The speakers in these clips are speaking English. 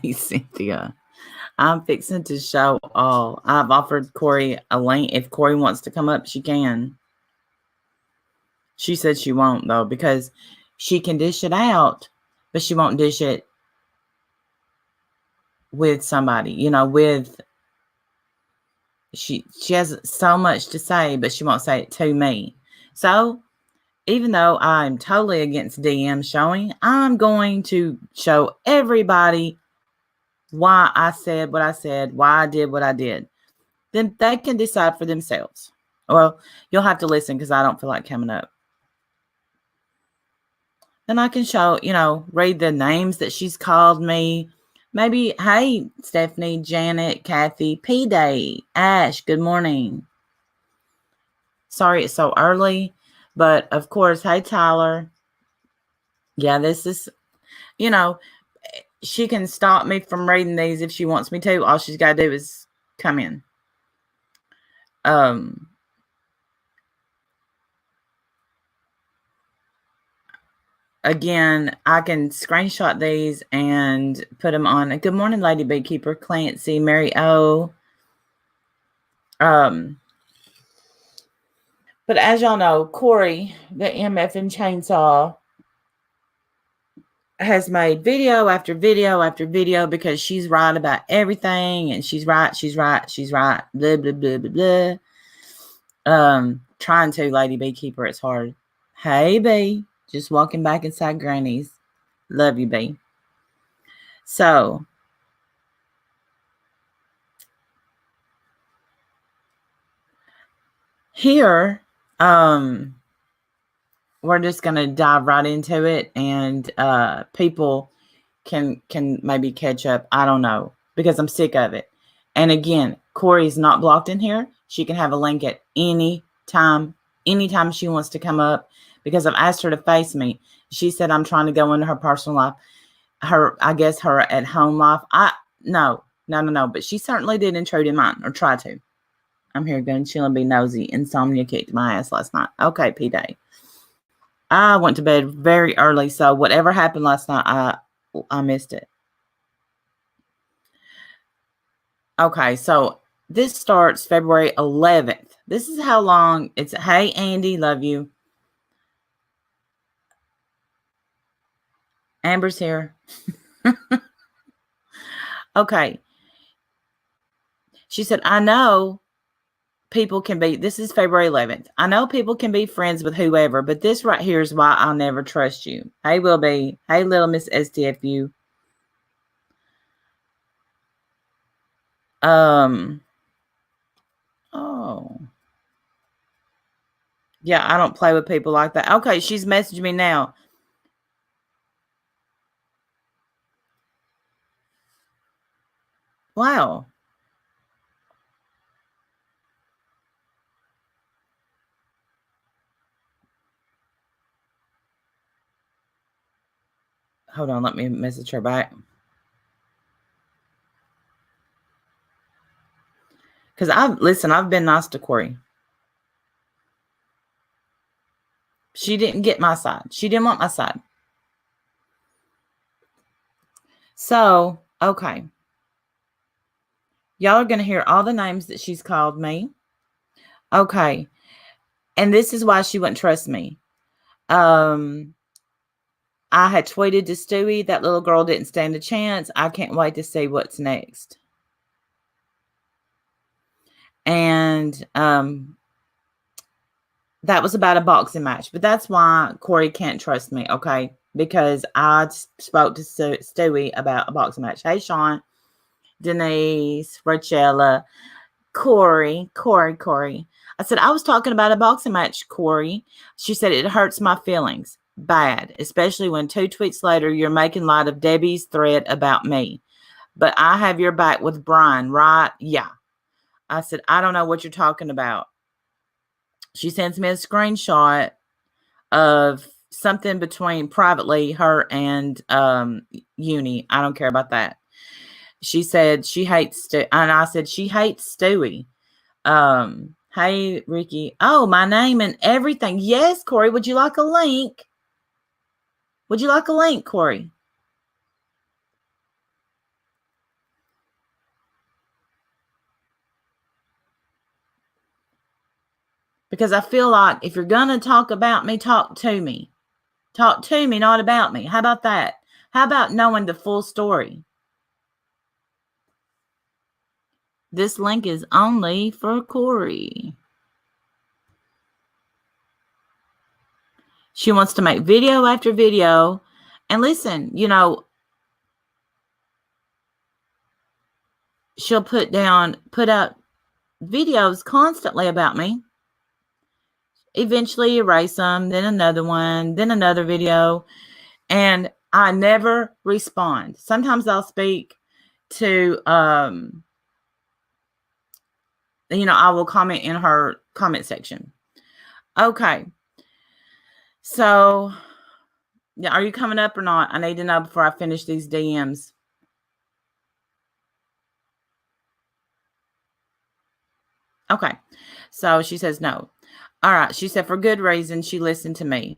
Hey, Cynthia. I'm fixing to show all. I've offered Corrie a link. If Corrie wants to come up, she can. She said she won't, though, because she can dish it out, but she won't dish it with somebody, she has so much to say, but she won't say it to me. So even though I'm totally against DM showing, I'm going to show everybody why I said what I said, why I did what I did. Then they can decide for themselves. Well, you'll have to listen because I don't feel like coming up. Then I can show, read the names that she's called me. Maybe, hey, Stephanie, Janet, Kathy, P-Day, Ash, good morning. Sorry it's so early, but of course, hey, Tyler. Yeah, this is, she can stop me from reading these if she wants me to. All she's got to do is come in. Again, I can screenshot these and put them on. Good morning, Lady Beekeeper, Clancy, Mary O. But as y'all know, Corrie, the MF and Chainsaw, has made video after video after video because she's right about everything, and she's right, blah, blah, blah, blah, blah. Trying to, Lady Beekeeper, it's hard. Hey, Bee. Just walking back inside Granny's. Love you, Bee. So, here, we're just going to dive right into it, and people can maybe catch up. I don't know, because I'm sick of it. And again, Corrie's not blocked in here. She can have a link at any time she wants to come up, because I've asked her to face me. She said I'm trying to go into her personal life, her at home life. No, but she certainly did intrude in mine, or try to. I'm here going to chill and be nosy. Insomnia kicked my ass last night. Okay, P-Day. I went to bed very early, so whatever happened last night, I missed it. Okay, so this starts February 11th. This is how long it's. Hey, Andy, love you. Amber's here. Okay. She said, I know people can be, this is February 11th. I know people can be friends with whoever, but this right here is why I'll never trust you. Hey, Will Be. Hey, little Miss STFU. Oh. Yeah, I don't play with people like that. Okay, she's messaging me now. Wow. Hold on, let me message her back. Because I've been nice to Corrie. She didn't get my side. She didn't want my side. So, okay. Y'all are going to hear all the names that she's called me. Okay. And this is why she wouldn't trust me. I had tweeted to Stewie, that little girl didn't stand a chance. I can't wait to see what's next. And that was about a boxing match. But that's why Corrie can't trust me, okay? Because I spoke to Stewie about a boxing match. Hey, Sean, Denise, Rachella, Corrie. I said, I was talking about a boxing match, Corrie. She said, it hurts my feelings. Bad, especially when 2 tweets later, you're making light of Debbie's threat about me. But I have your back with Brian, right? Yeah. I said, I don't know what you're talking about. She sends me a screenshot of something between privately her and Uni. I don't care about that. She said she hates and I said she hates Stewie. Hey, Ricky. Oh, my name and everything. Yes, Corrie. Would you like a link? Would you like a link, Corrie? Because I feel like if you're going to talk about me, talk to me. Talk to me, not about me. How about that? How about knowing the full story? This link is only for Corrie. She wants to make video after video. And listen, she'll put out videos constantly about me. Eventually erase them, then another one, then another video. And I never respond. Sometimes I'll speak to, I will comment in her comment section. Okay. So, yeah, are you coming up or not? I need to know before I finish these DMs. Okay. So she says no. All right. She said, for good reason, she listened to me.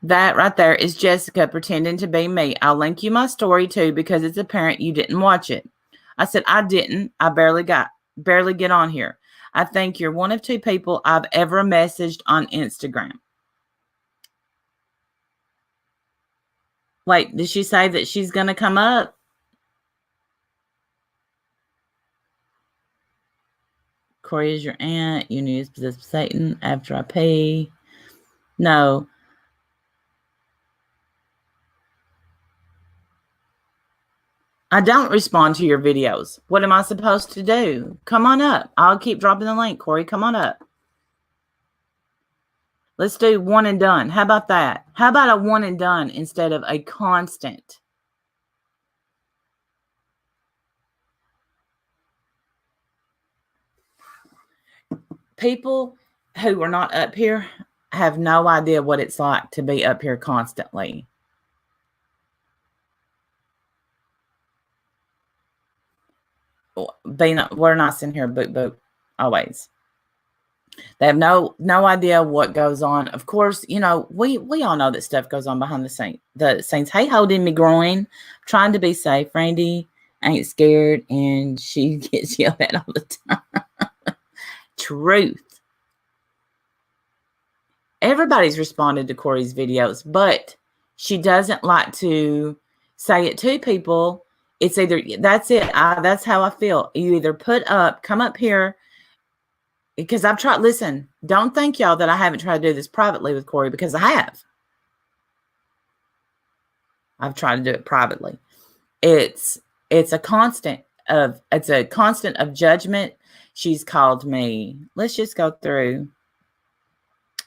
That right there is Jessica pretending to be me. I'll link you my story too because it's apparent you didn't watch it. I said, I didn't. I barely get on here. I think you're one of two people I've ever messaged on Instagram. Wait, did she say that she's going to come up? Corrie is your aunt. You knew possessed with Satan after I pee. No. I don't respond to your videos. What am I supposed to do? Come on up. I'll keep dropping the link, Corrie. Come on up. Let's do one and done. How about that? How about a one and done instead of a constant? People who are not up here have no idea what it's like to be up here constantly. We're not sitting here boop always. They have no idea what goes on. Of course, we all know that stuff goes on behind the scenes. Hey, holding me groin, trying to be safe. Randy ain't scared, and she gets yelled at all the time. Truth. Everybody's responded to Corrie's videos, but she doesn't like to say it to people. It's either that's it. That's how I feel. You either come up here. Because I've tried, listen, don't think y'all that I haven't tried to do this privately with Corrie, because I have. I've tried to do it privately. It's a constant of judgment. She's called me. Let's just go through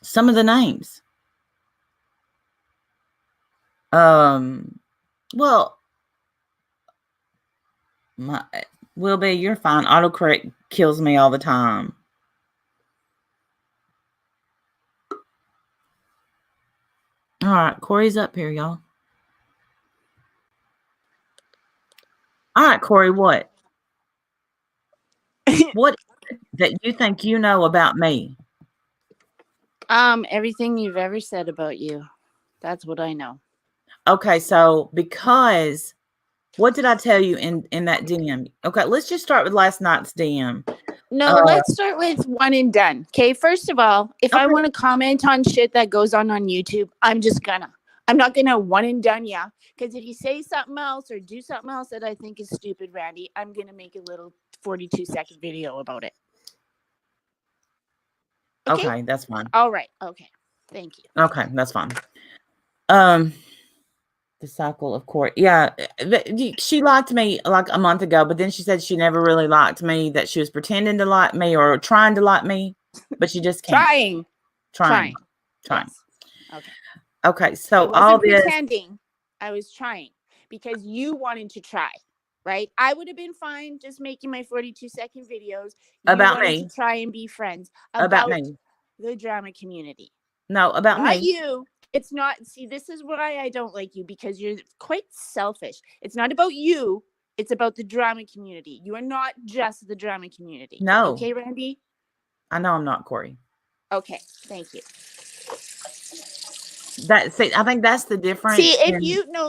some of the names. Well, Will-Be, you're fine. Autocorrect kills me all the time. All right, Corrie's up here, y'all. All right, Corrie, what? What that you think you know about me? Everything you've ever said about you. That's what I know. Okay, so because what did I tell you in that DM? Okay, let's just start with last night's DM. No, let's start with one and done. Okay, first of all, if I want to comment on shit that goes on YouTube, I'm not gonna one and done, yeah. Because if you say something else or do something else that I think is stupid, Randy, I'm gonna make a little 42-second video about it. Okay, that's fine. All right. Okay. Thank you. Okay, that's fine. The cycle of Corrie. Yeah, she liked me like a month ago, but then she said she never really liked me, that she was pretending to like me or trying to like me, but she just can't. Trying. Yes. Okay, so all this pretending. I was trying because you wanted to try, right? I would have been fine just making my 42-second videos. You about me. To try and be friends about me. The drama community. No, about not me. You. It's not. See, this is why I don't like you, because you're quite selfish. It's not about you. It's about the drama community. You are not just the drama community. No. Okay, Randy? I know I'm not, Corrie. Okay, thank you. I think that's the difference. See,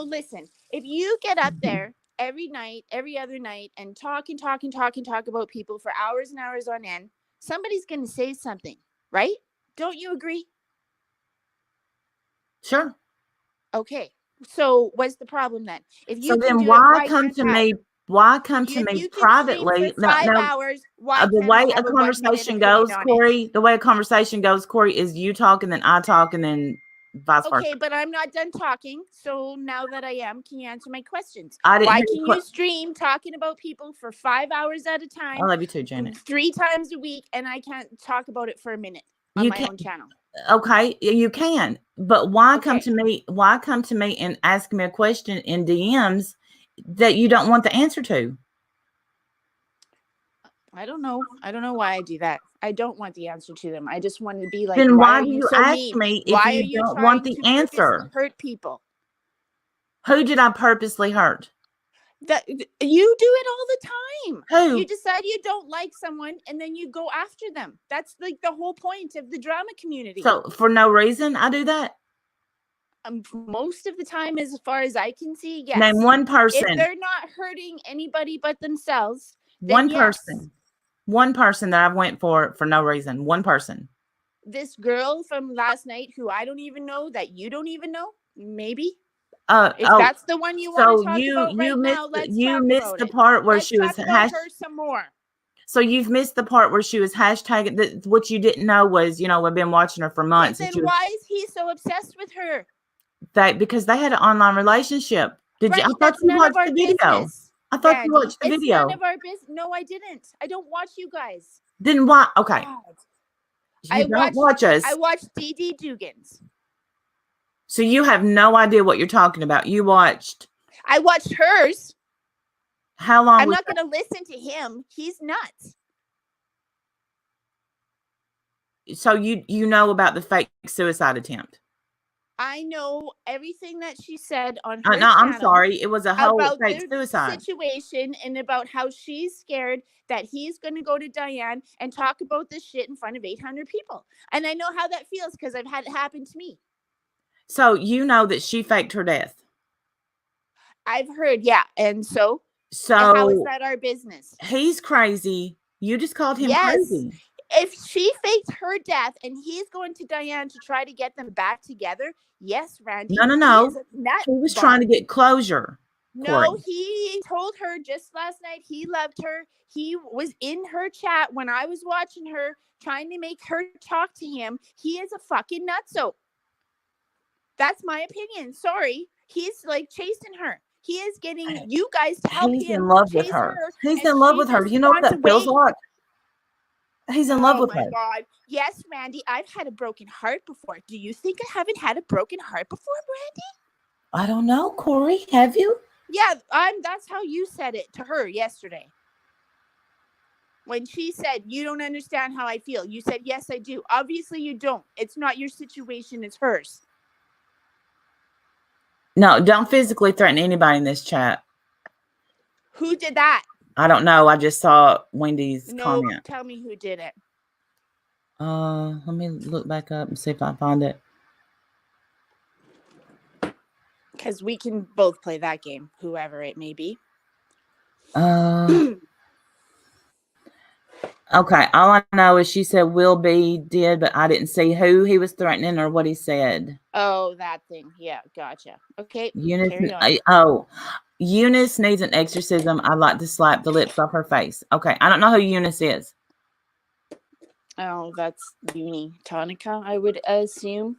listen. If you get up there every night, every other night, and talk about people for hours and hours on end, somebody's going to say something, right? Don't you agree? Sure. Okay. So what's the problem then? If So you can then do it, why why come can't to I? me? Why come to If me you can stream for privately? No, 5 hours, why the can't I way a have a 1 minute conversation opinion goes, on it? Corey, the way a conversation goes, Corey, is you talk and then I talk and then vice versa. Okay, but I'm not done talking. So now that I am, can you answer my questions? I didn't Why hear can you stream talking about people for 5 hours at a time, I love you too, Janet. 3 times a week, and I can't talk about it for a minute on You my can't. own channel? Okay, you can, but why come Okay. to me? Why come to me and ask me a question in DMs that you don't want the answer to? I don't know. I don't know why I do that. I don't want the answer to them. I just want to be like, Then why why are do you you so ask mean? me if Why are you you don't want trying the to purposely answer? hurt people? Who did I purposely hurt? That you do it all the time. Who? You decide you don't like someone and then you go after them. That's like the whole point of the drama community. So for no reason, I do that. Most of the time, as far as I can see, yes. Name one person. If they're not hurting anybody but themselves, One then person. Yes. One person that I went for no reason. One person. This girl from last night who I don't even know, that you don't even know, maybe. If that's the one you want to talk about right now, let's talk about the it. part where Let's she was talk about her some more. So you've missed the part where she was hashtagging. What you didn't know was, we've been watching her for months. Then why is he so obsessed with her? Because they had an online relationship. Did you? I thought you watched the video. I thought you watched the video. It's none of our business. No, I didn't. I don't watch you guys. Then why? Okay. God. You don't watch us. I watched DD Dugans. So you have no idea what you're talking about. I watched hers. How long? I'm not going to listen to him. He's nuts. So you know about the fake suicide attempt? I know everything that she said on her channel. I'm sorry. It was a whole about fake suicide situation and about how she's scared that he's going to go to Diane and talk about this shit in front of 800 people. And I know how that feels because I've had it happen to me. So you know that she faked her death? I've heard, yeah. And so how is that our business? He's crazy. You just called him crazy. If she faked her death and he's going to Diane to try to get them back together, yes, Randy. No. He was trying to get closure. No, Corey. He told her just last night he loved her. He was in her chat when I was watching her, trying to make her talk to him. He is a fucking nutso. That's my opinion. Sorry. He's like chasing her. He is getting you guys to help him. He's in love with her. He's in love with her. You know what that feels like? He's in love with her. Oh my God. Yes, Randy, I've had a broken heart before. Do you think I haven't had a broken heart before, Randy? I don't know, Corey. Have you? Yeah, that's how you said it to her yesterday. When she said, you don't understand how I feel. You said, yes, I do. Obviously, you don't. It's not your situation. It's hers. No, don't physically threaten anybody in this chat. Who did that? I don't know. I just saw Wendy's comment. No, tell me who did it. Let me look back up and see if I find it. Because we can both play that game, whoever it may be. Okay. All I know is she said will be did, but I didn't see who he was threatening or what he said. Oh, that thing. Yeah, gotcha. Okay. Eunice needs an exorcism. I'd like to slap the lips off her face. Okay. I don't know who Eunice is. Oh, that's Uni Tonica, I would assume.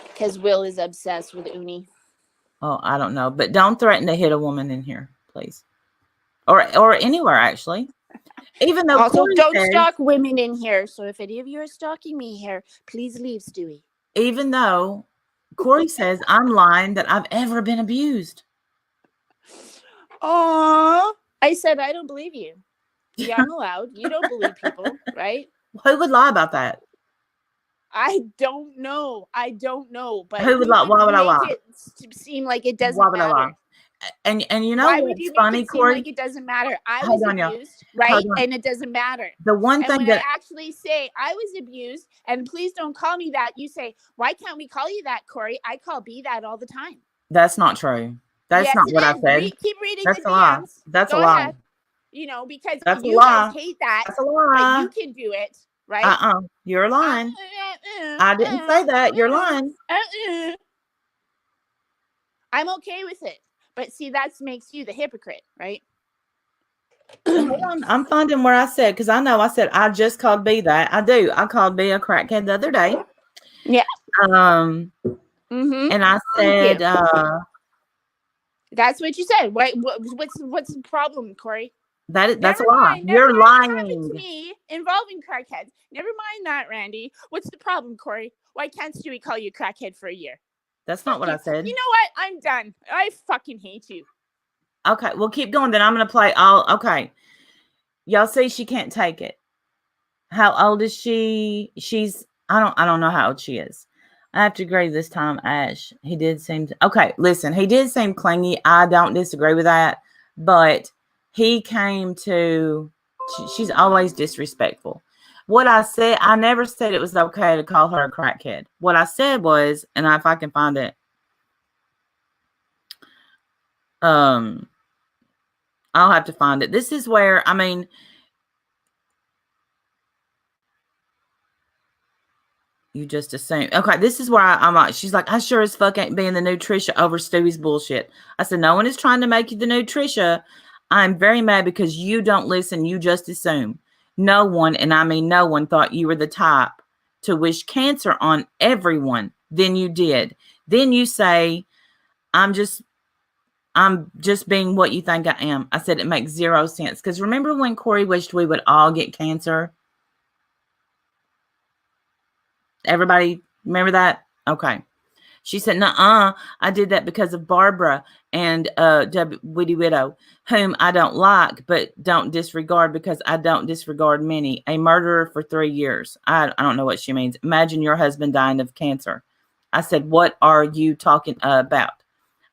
Because Will is obsessed with Uni. Oh, I don't know. But don't threaten to hit a woman in here, please. Or anywhere, actually. Even though also, don't stalk women in here. So if any of you are stalking me here, please leave, Stewie. Even though Corey says I'm lying that I've ever been abused. Aww. I said I don't believe you. Yeah, I'm allowed. You don't believe people, right? Who would lie about that? I don't know. But who would lie? Why would I lie? It seem like it doesn't matter. And you know what's funny, Corey? Like it doesn't matter. I was abused, right? And it doesn't matter. The one thing that I actually say I was abused, and please don't call me that. You say, why can't we call you that, Corey? I call B that all the time. That's not true. That's not what I said. Keep reading. That's a lie. That's a lie. You know, because that's you guys hate that. That's a lie. But you can do it, right? You're lying. I didn't say that. You're lying. I'm okay with it. But see, that makes you the hypocrite, right? Well, hold on. I'm finding where I said, because I know I said I just called B that. I do. I called B a crackhead the other day. Yeah. And I said, that's what you said. What's the problem, Corrie? That's a lie. You're lying. To me involving crackheads. Never mind that, Randy. What's the problem, Corrie? Why can't Stewie call you crackhead for a year? That's not what I said. You know what? I'm done. I fucking hate you. Okay, well, keep going. Then I'm going to play all. Okay. Y'all see she can't take it. How old is she? I don't know how old she is. I have to agree this time, Ash. He did seem to, okay, listen, he did seem clingy. I don't disagree with that. But he came to, she's always disrespectful. What I said, I never said it was okay to call her a crackhead. What I said was, and if I can find it, I'll have to find it. This is where, I mean, you just assume. Okay, this is where I'm like, she's like, I sure as fuck ain't being the new Trisha over Stewie's bullshit. I said, no one is trying to make you the new Trisha. I'm very mad because you don't listen. You just assume. No one, and I mean no one, thought you were the type to wish cancer on everyone. Then you did. Then you say, I'm just being what you think I am. I said, it makes zero sense. Because remember when Corrie wished we would all get cancer? Everybody remember that? Okay. She said, nuh-uh, I did that because of Barbara and Witty Widow, whom I don't like, but don't disregard because I don't disregard many. A murderer for 3 years. I don't know what she means. Imagine your husband dying of cancer. I said, what are you talking about?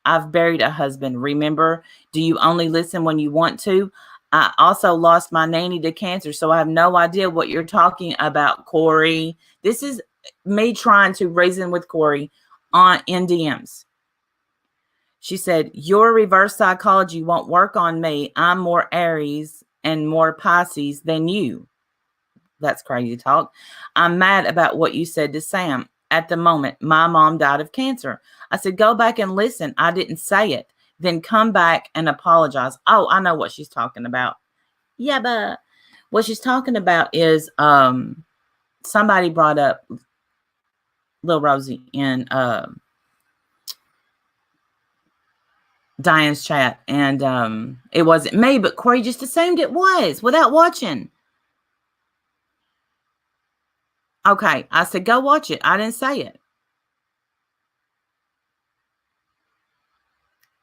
I've buried a husband. Remember, do you only listen when you want to? I also lost my nanny to cancer, so I have no idea what you're talking about, Corrie. This is me trying to reason with Corrie on NDMs. She said, your reverse psychology won't work on me. I'm more Aries and more Pisces than you. That's crazy talk. I'm mad about what you said to Sam. At the moment, my mom died of cancer. I said, go back and listen. I didn't say it. Then come back and apologize. Oh, I know what she's talking about. Yeah, but what she's talking about is somebody brought up Lil Rosie in Diane's chat, and it wasn't me, but Corrie just assumed it was without watching. Okay, I said, go watch it. I didn't say it.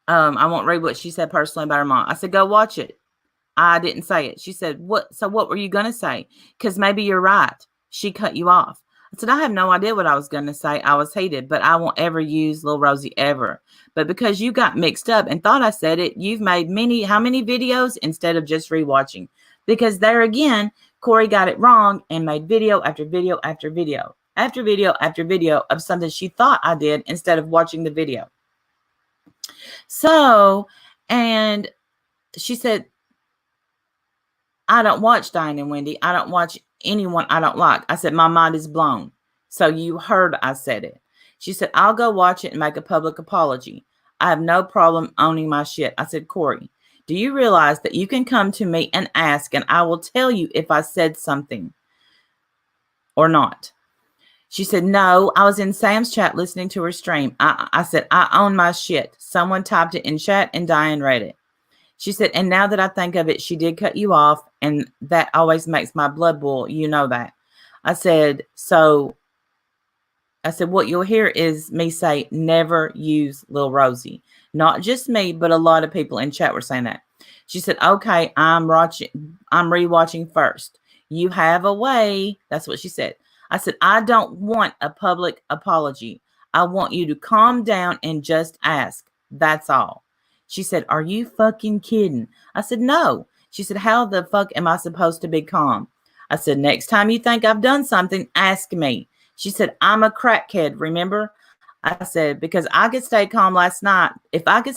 I won't read what she said personally about her mom. I said, go watch it. I didn't say it. She said, what? So what were you going to say? Because maybe you're right. She cut you off. I said, I have no idea what I was going to say. I was heated, but I won't ever use Lil Rosie ever. But because you got mixed up and thought I said it, you've made how many videos instead of just rewatching? Because there again, Corrie got it wrong and made video after video after video after video after video of something she thought I did instead of watching the video. So, and she said, I don't watch Diane and Wendy. I don't watch anyone I don't like. I said, my mind is blown. So you heard I said it. She said, I'll go watch it and make a public apology. I have no problem owning my shit. I said, Corrie, do you realize that you can come to me and ask, and I will tell you if I said something or not? She said, no, I was in Sam's chat listening to her stream. I said, I own my shit. Someone typed it in chat and Diane read it. She said, and now that I think of it, she did cut you off, and that always makes my blood boil. You know that. I said, what you'll hear is me say, never use Lil Rosie. Not just me, but a lot of people in chat were saying that. She said, okay, I'm rewatching first. You have a way. That's what she said. I said, I don't want a public apology. I want you to calm down and just ask. That's all. She said, are you fucking kidding? I said, no. She said, how the fuck am I supposed to be calm? I said, next time you think I've done something, ask me. She said, I'm a crackhead, remember? I said, because I could stay calm last night. If I could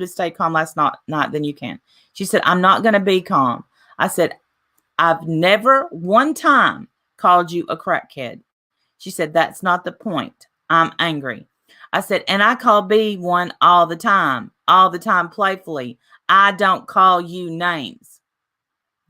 have stayed calm last night, then you can. She said, I'm not going to be calm. I said, I've never one time called you a crackhead. She said, that's not the point. I'm angry. I said, and I call B one all the time, playfully. I don't call you names.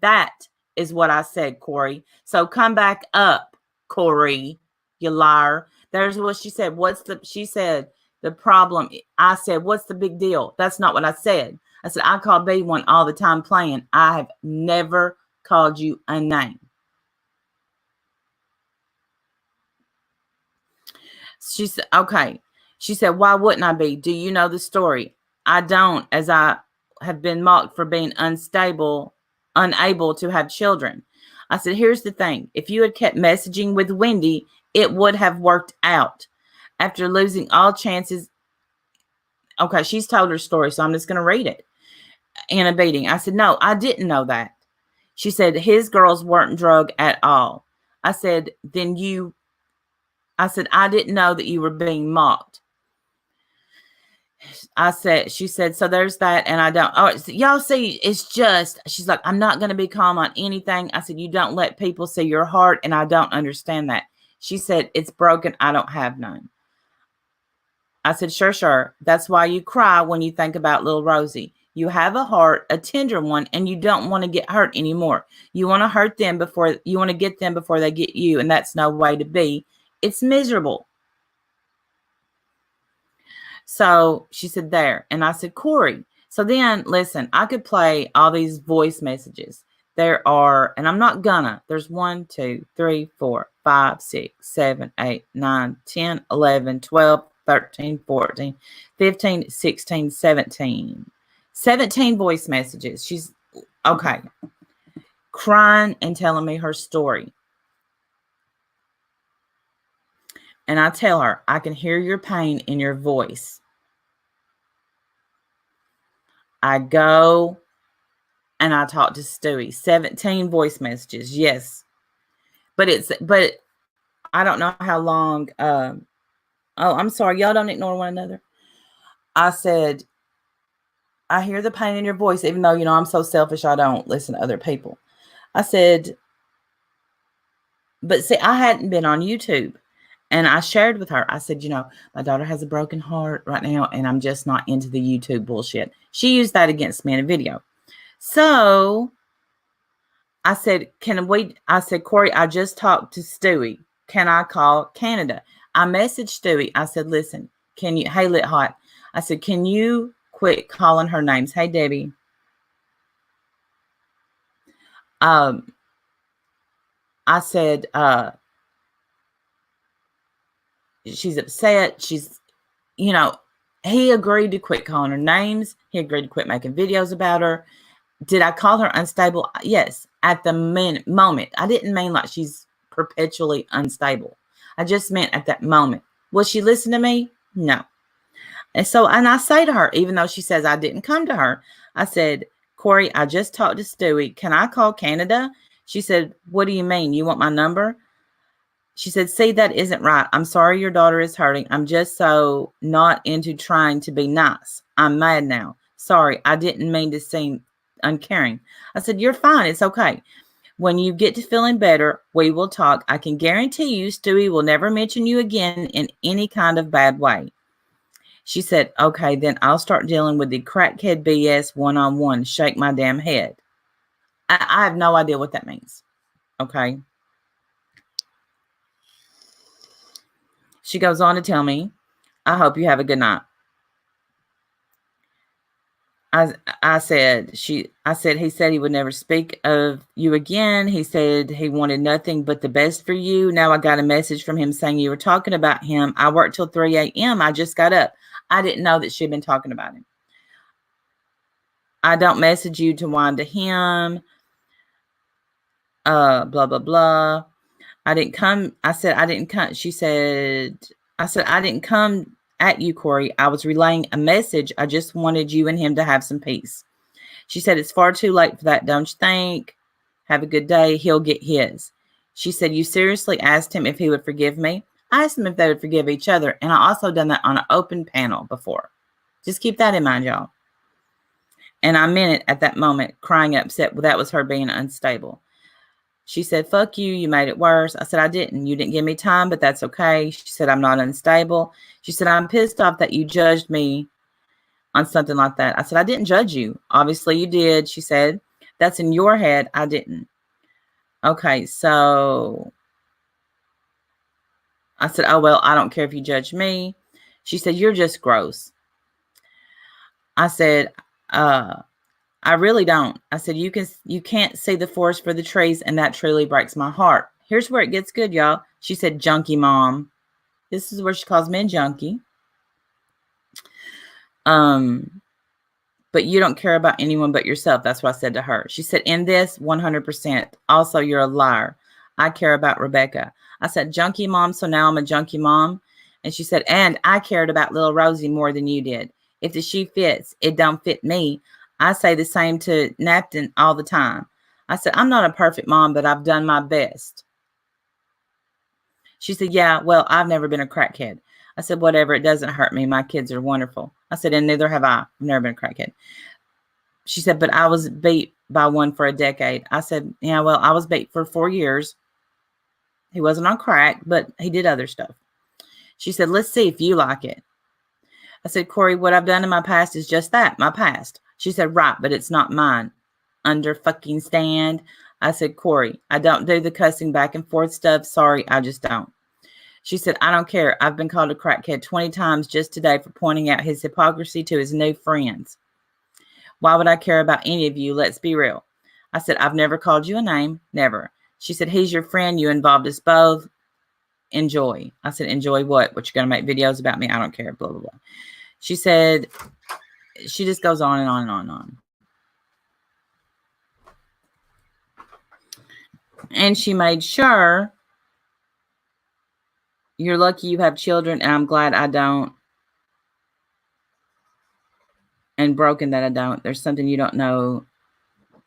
That is what I said, Corrie. So come back up, Corrie, you liar. There's what she said. She said, the problem. I said, what's the big deal? That's not what I said. I said, I call B one all the time playing. I have never called you a name. She said, okay. She said, why wouldn't I be? Do you know the story? I don't, as I have been mocked for being unable to have children. I said, here's the thing. If you had kept messaging with Wendy, it would have worked out. After losing all chances. Okay, she's told her story, so I'm just going to read it. In a beating. I said, no, I didn't know that. She said, his girls weren't drug at all. I said, I didn't know that you were being mocked. She said, so there's that. And I don't, y'all see, it's just, she's like, I'm not going to be calm on anything. I said, you don't let people see your heart. And I don't understand that. She said, it's broken. I don't have none. I said, sure. That's why you cry when you think about little Rosie. You have a heart, a tender one, and you don't want to get hurt anymore. You want to hurt them you want to get them before they get you. And that's no way to be. It's miserable. So she said there. And I said, Corrie. So then, listen, I could play all these voice messages. There are, and I'm not gonna, there's 1, 2, 3, 4, 5, 6, 7, 8, 9, 10, 11, 12, 13, 14, 15, 16, 17. 17 voice messages. She's, okay, crying and telling me her story. And I tell her, I can hear your pain in your voice. I go and I talk to Stewie. 17 voice messages, yes. But I don't know how long. I'm sorry. Y'all don't ignore one another. I said, I hear the pain in your voice, even though, I'm so selfish, I don't listen to other people. I said, but see, I hadn't been on YouTube. And I shared with her, I said, my daughter has a broken heart right now, and I'm just not into the YouTube bullshit. She used that against me in a video. So I said, Corrie, I just talked to Stewie. Can I call Canada? I messaged Stewie. I said, listen, hey, Lit Hot. I said, can you quit calling her names? Hey, Debbie. I said, she's upset. She's, he agreed to quit calling her names. He agreed to quit making videos about her. Did I call her unstable? Yes. At the moment. I didn't mean like she's perpetually unstable. I just meant at that moment. Will she listen to me? No. And I say to her, even though she says I didn't come to her, I said, Corrie, I just talked to Stewie. Can I call Canada? She said, what do you mean? You want my number? She said, see, that isn't right. I'm sorry your daughter is hurting. I'm just so not into trying to be nice. I'm mad now. Sorry, I didn't mean to seem uncaring. I said, you're fine. It's okay. When you get to feeling better, we will talk. I can guarantee you Stewie will never mention you again in any kind of bad way. She said, okay, then I'll start dealing with the crackhead BS one-on-one. Shake my damn head. I have no idea what that means. Okay. She goes on to tell me, I hope you have a good night. I said, he said he would never speak of you again. He said he wanted nothing but the best for you. Now I got a message from him saying you were talking about him. I worked till 3 a.m. I just got up. I didn't know that she'd been talking about him. I don't message you to whine to him. Blah, blah, blah. I didn't come. I said, I didn't come. She said, I said, I didn't come at you, Corrie. I was relaying a message. I just wanted you and him to have some peace. She said, it's far too late for that, don't you think? Have a good day. He'll get his. She said, you seriously asked him if he would forgive me? I asked him if they would forgive each other. And I also done that on an open panel before. Just keep that in mind, y'all. And I meant it at that moment, crying upset. Well, that was her being unstable. She said, fuck you. You made it worse. I said, I didn't. You didn't give me time, but that's okay. She said, I'm not unstable. She said, I'm pissed off that you judged me on something like that. I said, I didn't judge you. Obviously you did. She said, that's in your head. I didn't. Okay, so I said, oh, well, I don't care if you judge me. She said, you're just gross. I said, I really don't. I said, you can't see the forest for the trees, and that truly breaks my heart. Here's where it gets good, y'all. She said, junkie mom. This is where she calls me a junkie. But you don't care about anyone but yourself. That's what I said to her. She said, in this, 100%. Also, you're a liar. I care about Rebecca. I said, junkie mom, so now I'm a junkie mom. And she said, and I cared about little Rosie more than you did. If the shoe fits, it don't fit me. I say the same to Napton all the time. I said, I'm not a perfect mom, but I've done my best. She said, yeah, well, I've never been a crackhead. I said, whatever, it doesn't hurt me. My kids are wonderful. I said, and neither have I. I've never been a crackhead. She said, but I was beat by one for a decade. I said, yeah, well, I was beat for 4 years. He wasn't on crack, but he did other stuff. She said, let's see if you like it. I said, Corrie, what I've done in my past is just that, my past. She said, right, but it's not mine. Understand? I said, Corrie, I don't do the cussing back and forth stuff. Sorry, I just don't. She said, I don't care. I've been called a crackhead 20 times just today for pointing out his hypocrisy to his new friends. Why would I care about any of you? Let's be real. I said, I've never called you a name. Never. She said, he's your friend. You involved us both. Enjoy. I said, enjoy what? What, you're going to make videos about me? I don't care. Blah, blah, blah. She said, she just goes on and on and on and on. And she made sure, you're lucky you have children, and I'm glad I don't. And broken that I don't. There's something you don't know.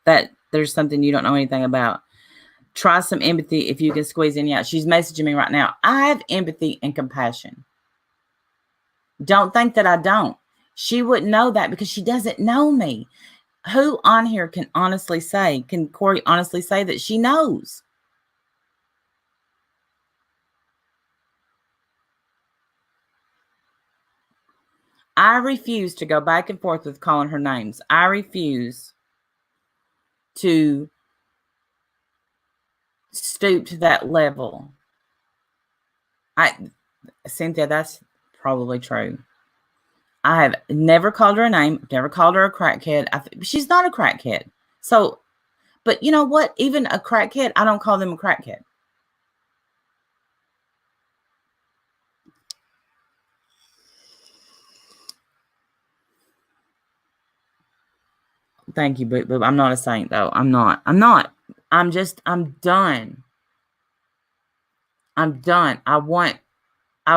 There's something you don't know anything about. Try some empathy if you can squeeze any out. She's messaging me right now. I have empathy and compassion. Don't think that I don't. She wouldn't know that because she doesn't know me. Who on here can Corrie honestly say that she knows? I refuse to go back and forth with calling her names. I refuse to stoop to that level. Cynthia, that's probably true. I have never called her a name, never called her a crackhead. She's not a crackhead. So, but you know what? Even a crackhead, I don't call them a crackhead. Thank you, Boop. I'm not a saint, though. I'm not. I'm done. I'm done. I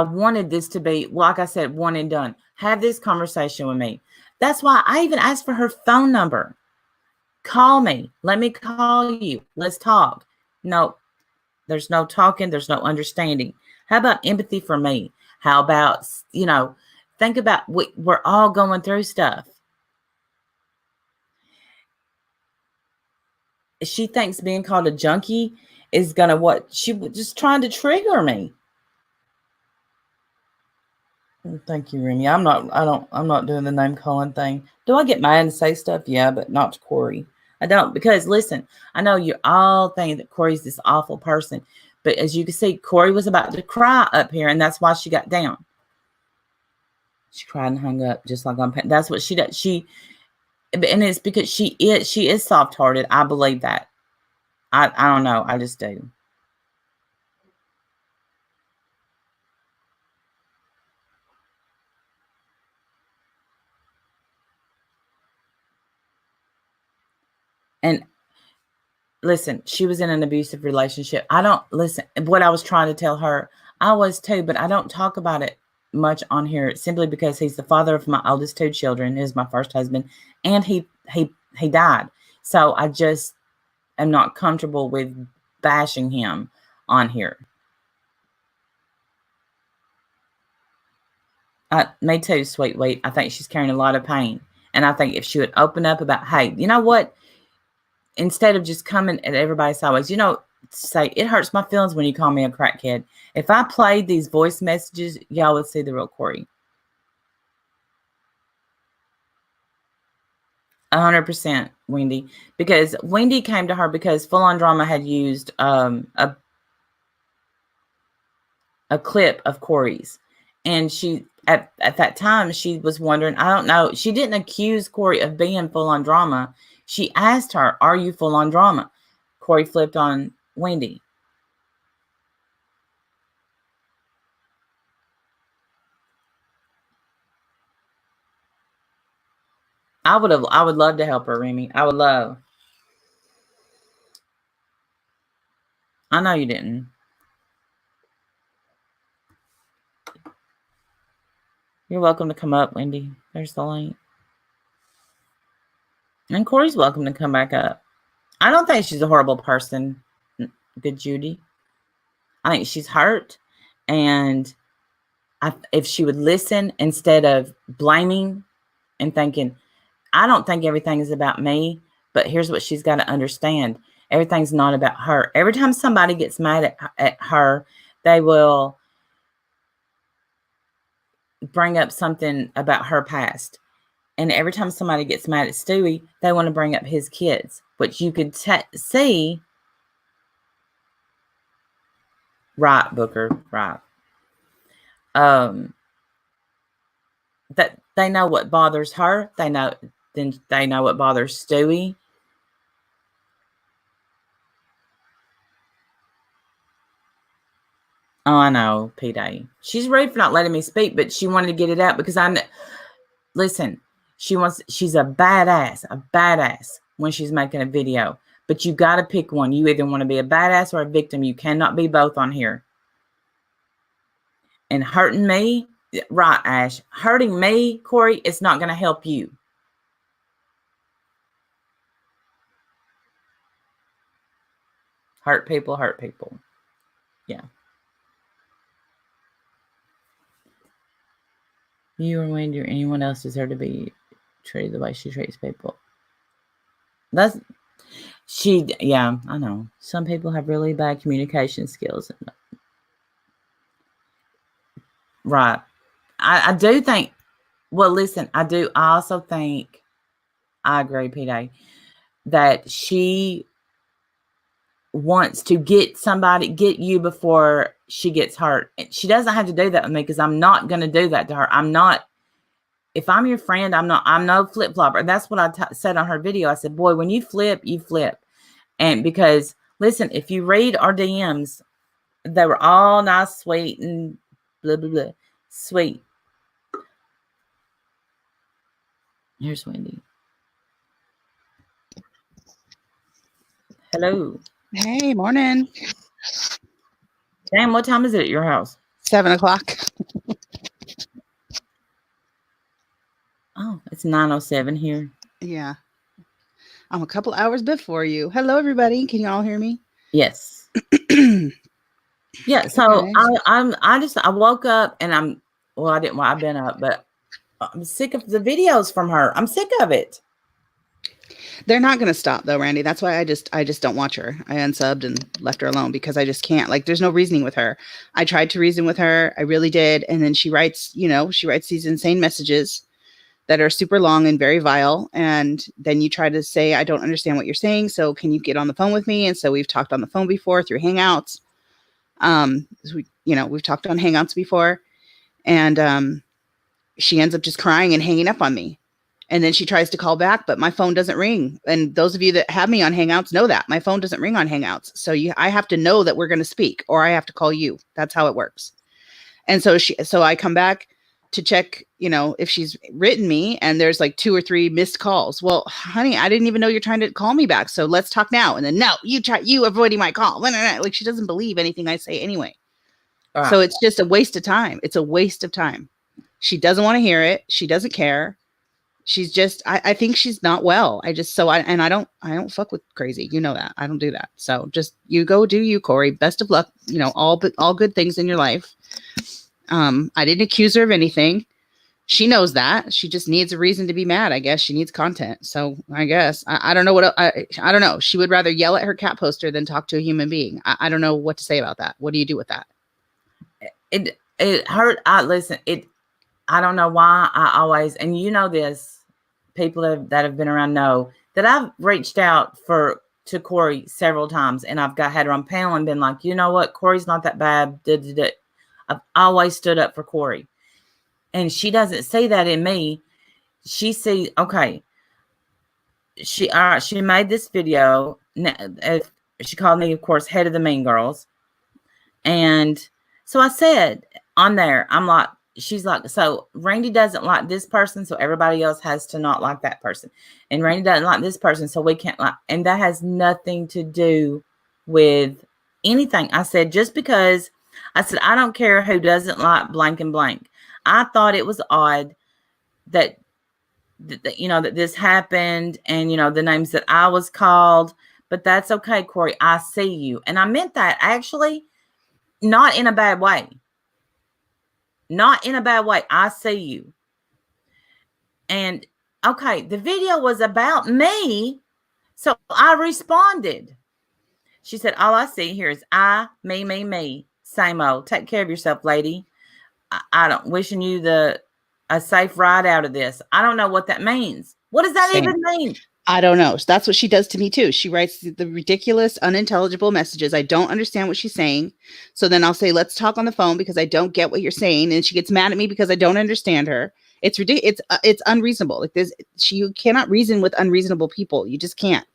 wanted this to be, like I said, one and done. Have this conversation with me. That's why I even asked for her phone number. Call me. Let me call you. Let's talk. No, there's no talking. There's no understanding. How about empathy for me? How about, think about, we're all going through stuff. She thinks being called a junkie is going to she was just trying to trigger me. Thank you, Remy. I'm not doing the name calling thing. Do I get mad and say stuff? Yeah, but not to Corrie. I don't, because listen, I know you all think that Corrie's this awful person, but as you can see, Corrie was about to cry up here, and that's why she got down. She cried and hung up just like on. That's what she does. And it's because she is soft-hearted. I believe that. I don't know. I just do. And listen, she was in an abusive relationship. What I was trying to tell her, I was too, but I don't talk about it much on here simply because he's the father of my oldest 2 children. He was my first husband, and he died. So I just am not comfortable with bashing him on here. Me too, sweet wheat. I think she's carrying a lot of pain. And I think if she would open up about, hey, you know what? Instead of just coming at everybody sideways, say it hurts my feelings when you call me a crackhead. If I played these voice messages, y'all would see the real Corrie. 100%, Wendy, because Wendy came to her because Full On Drama had used a clip of Corrie's, and she at that time she was wondering. I don't know. She didn't accuse Corrie of being Full On Drama. She asked her, "Are you Full On Drama?" Corrie flipped on Wendy. I would love to help her, Remy. I would love. I know you didn't. You're welcome to come up, Wendy. There's the link. And Corrie's welcome to come back up. I don't think she's a horrible person, good Judy. I think she's hurt. And if she would listen instead of blaming and thinking, I don't think everything is about me, but here's what she's got to understand. Everything's not about her. Every time somebody gets mad at her, they will bring up something about her past. And every time somebody gets mad at Stewie, they want to bring up his kids, which you could see. Right, Booker, right. That they know what bothers her. They know what bothers Stewie. Oh, I know, P-Day. She's rude for not letting me speak, but she wanted to get it out because listen, she's a badass when she's making a video. But you got to pick one. You either want to be a badass or a victim. You cannot be both on here. And hurting me, right, Ash, hurting me, Corrie, it's not going to help you. Hurt people. Yeah. You or Wendy or anyone else deserve to be treated the way she treats people. Yeah, I know. Some people have really bad communication skills. Right. I do think, well, listen, I also think, I agree, P-Day, that she wants to get you before she gets hurt. She doesn't have to do that with me because I'm not going to do that to her. If I'm your friend, I'm no flip flopper. That's what I said on her video. I said, boy, when you flip, you flip. And because, listen, if you read our DMs, they were all nice, sweet, and blah, blah, blah. Sweet. Here's Wendy. Hello. Hey, morning. Damn, what time is it at your house? 7 o'clock. Oh, it's 9:07 here. Yeah. I'm a couple hours before you. Hello, everybody. Can you all hear me? Yes. Yeah. So okay. I woke up and I've been up, but I'm sick of the videos from her. I'm sick of it. They're not going to stop though, Randy. That's why I just don't watch her. I unsubbed and left her alone because I just can't. Like, there's no reasoning with her. I tried to reason with her. I really did. And then she writes these insane messages that are super long and very vile. And then you try to say, I don't understand what you're saying. So can you get on the phone with me? And so we've talked on the phone before through Hangouts. We've talked on Hangouts before, and she ends up just crying and hanging up on me. And then she tries to call back, but my phone doesn't ring. And those of you that have me on Hangouts know that my phone doesn't ring on Hangouts. So I have to know that we're going to speak, or I have to call you. That's how it works. And so I come back to check, if she's written me, and there's like 2 or 3 missed calls. Well, honey, I didn't even know you're trying to call me back. So let's talk now. And then no, you avoiding my call. Like, she doesn't believe anything I say anyway. Right. So it's just a waste of time. It's a waste of time. She doesn't want to hear it. She doesn't care. She's just, I think she's not well. I don't fuck with crazy. You know that. I don't do that. So just, you go do you, Corrie. Best of luck. All good things in your life. I didn't accuse her of anything. She knows that. She just needs a reason to be mad. I guess she needs content. So I guess I don't know what I don't know. She would rather yell at her cat poster than talk to a human being. I don't know what to say about that. What do you do with that? It hurt. Listen. I don't know why I always, and you know this, people that have been around know that I've reached out to Corrie several times, and I've had her on panel and been like, you know what, Corrie's not that bad. I've always stood up for Corrie. And she doesn't see that in me. She sees, okay, she made this video. She called me, of course, head of the Mean Girls. And so I said on there, I'm like, she's like, so Randy doesn't like this person, so everybody else has to not like that person. And Randy doesn't like this person, so we can't like, and that has nothing to do with anything. I said, just because, I said, I don't care who doesn't like blank and blank. I thought it was odd that you know, that this happened, and, you know, the names that I was called, but that's okay, Corrie. I see you. And I meant that actually not in a bad way. Not in a bad way. I see you. And okay, the video was about me. So I responded. She said, all I see here is me. Same old. Take care of yourself, lady. I don't wishing you a safe ride out of this. I don't know what that means. What does that even mean? I don't know. That's what she does to me too. She writes the ridiculous, unintelligible messages. I don't understand what she's saying. So then I'll say, let's talk on the phone because I don't get what you're saying. And she gets mad at me because I don't understand her. It's ridiculous. It's unreasonable. Like this, you cannot reason with unreasonable people. You just can't.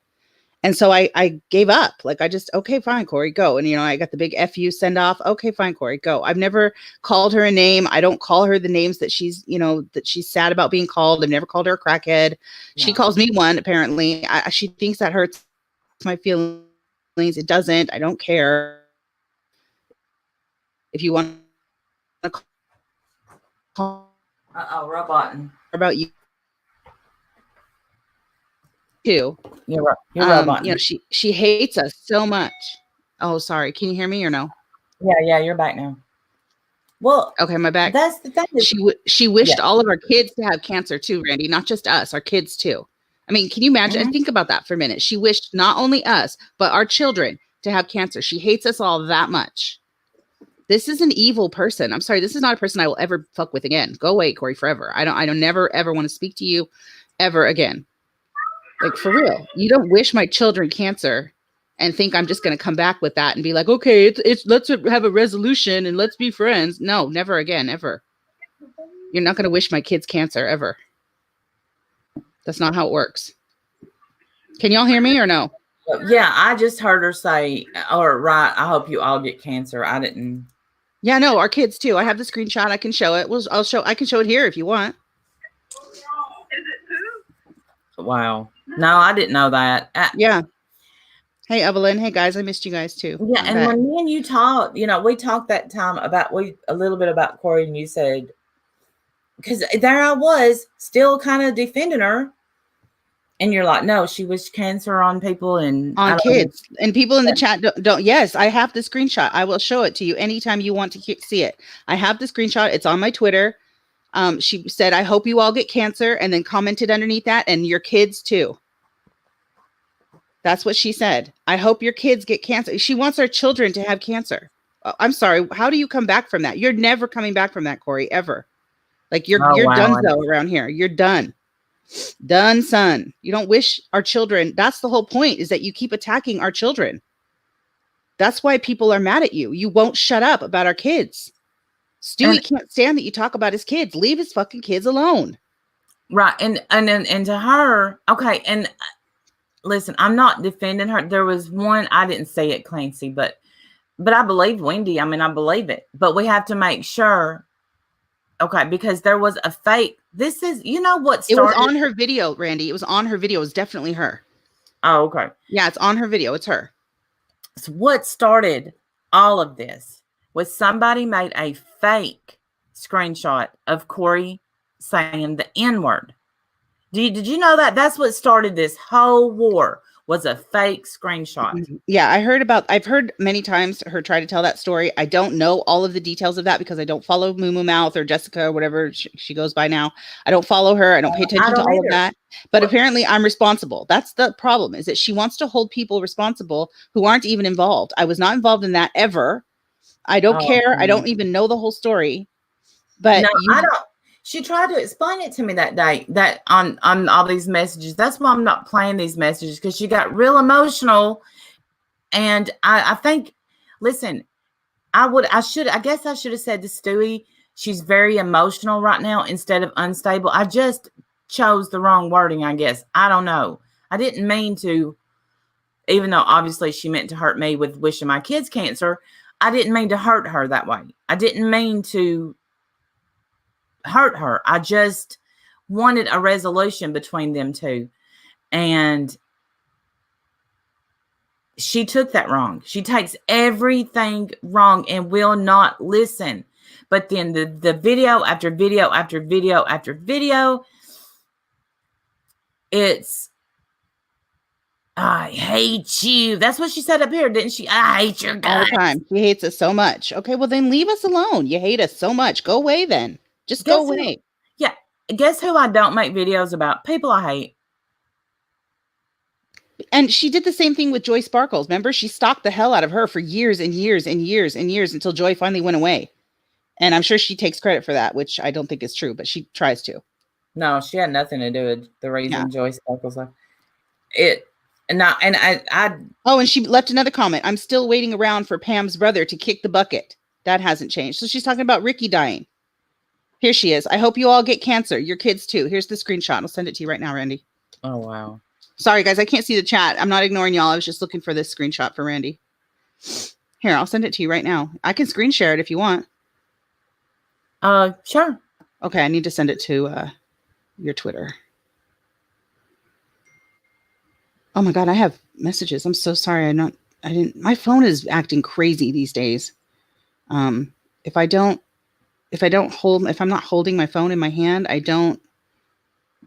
And so I gave up. Like, I just, okay, fine, Corrie, go. And, you know, I got the big FU send off. Okay, fine, Corrie, go. I've never called her a name. I don't call her the names that she's, you know, that she's sad about being called. I've never called her a crackhead. No. She calls me one, apparently. She thinks that hurts my feelings. It doesn't. I don't care. If you want to call robot about you too. You're right. You know, she hates us so much. Oh, sorry. Can you hear me or no? Yeah, you're back now. Well, okay, my back. That's the thing. She wished all of our kids to have cancer too, Randy, not just us, our kids too. I mean, can you imagine? Mm-hmm. Think about that for a minute. She wished not only us, but our children to have cancer. She hates us all that much. This is an evil person. I'm sorry. This is not a person I will ever fuck with again. Go away, Corrie, forever. I don't never, ever want to speak to you ever again. Like, for real. You don't wish my children cancer and think I'm just going to come back with that and be like, okay, it's let's have a resolution and let's be friends. No, never again, ever. You're not going to wish my kids cancer ever. That's not how it works. Can y'all hear me or no? Yeah, I just heard her say, or right, I hope you all get cancer. I didn't. Yeah, no, our kids too. I have the screenshot. I can show it. I can show it here if you want. Wow. No, I didn't know that. Yeah. Hey, Evelyn. Hey, guys. I missed you guys, too. Yeah, and when me and you talked, you know, we talked that time about a little bit about Corrie, and you said, because there I was still kind of defending her. And you're like, no, she wished cancer on people and on kids. And people in the chat don't. Yes, I have the screenshot. I will show it to you anytime you want to see it. I have the screenshot. It's on my Twitter. She said, I hope you all get cancer, and then commented underneath that, and your kids too. That's what she said. I hope your kids get cancer. She wants our children to have cancer. I'm sorry. How do you come back from that? You're never coming back from that, Corrie, ever. Like, you're done though around here. You're done. Done, son. You don't wish our children. That's the whole point, is that you keep attacking our children. That's why people are mad at you. You won't shut up about our kids. Stewie can't stand that you talk about his kids. Leave his fucking kids alone. Right. And to her, okay. And listen, I'm not defending her. There was one, I didn't say it, Clancy, but I believe Wendy. I mean, I believe it, but we have to make sure. Okay. Because there was a fake. This is, you know what started? It was on her video, Randy. It was on her video. It was definitely her. Oh, okay. Yeah. It's on her video. It's her. So what started all of this was somebody made a fake screenshot of Corrie saying the N-word. Did you know that? That's what started this whole war, was a fake screenshot. Yeah, I've heard many times her try to tell that story. I don't know all of the details of that because I don't follow Moo Moo Mouth or Jessica or whatever she goes by now. I don't follow her. I don't pay attention to all of that. But apparently I'm responsible. That's the problem, is that she wants to hold people responsible who aren't even involved. I was not involved in that ever. I don't care. I don't even know the whole story. But no, I don't. She tried to explain it to me that day, that on all these messages. That's why I'm not playing these messages, because she got real emotional. And I think, listen, I guess I should have said to Stewie, she's very emotional right now instead of unstable. I just chose the wrong wording, I guess. I don't know. I didn't mean to, even though obviously she meant to hurt me with wishing my kids cancer. I didn't mean to hurt her that way. I didn't mean to hurt her. I just wanted a resolution between them two. And she took that wrong. She takes everything wrong and will not listen. But then the video after video after video after video, it's, I hate you. That's what she said up here, didn't she? I hate your guys. All the time. She hates us so much. Okay, well then leave us alone. You hate us so much. Go away then. Just go away. Yeah. Guess who I don't make videos about? People I hate. And she did the same thing with Joy Sparkles. Remember, she stalked the hell out of her for years and years and years and years until Joy finally went away. And I'm sure she takes credit for that, which I don't think is true, but she tries to. No, she had nothing to do with the reason Joy Sparkles left. Oh, and she left another comment. I'm still waiting around for Pam's brother to kick the bucket. That hasn't changed. So she's talking about Ricky dying. Here she is. I hope you all get cancer. Your kids too. Here's the screenshot. I'll send it to you right now, Randy. Oh, wow. Sorry, guys. I can't see the chat. I'm not ignoring y'all. I was just looking for this screenshot for Randy. Here, I'll send it to you right now. I can screen share it if you want. Sure. Okay, I need to send it to your Twitter. Oh my God, I have messages. I'm so sorry. My phone is acting crazy these days. If I'm not holding my phone in my hand, I don't.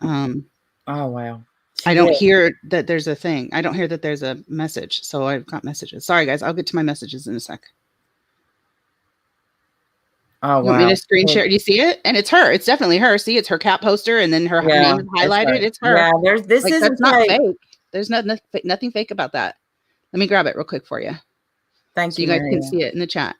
Oh, wow. I don't hear that there's a thing. I don't hear that there's a message. So I've got messages. Sorry, guys. I'll get to my messages in a sec. Oh, wow. You want me to screen share? Do you see it? And it's her. It's definitely her. See, it's her cat poster, and then her name is highlighted. Right. It's her. Yeah, that's not fake. There's nothing fake about that. Let me grab it real quick for you. Thank you. So you guys can see it in the chat.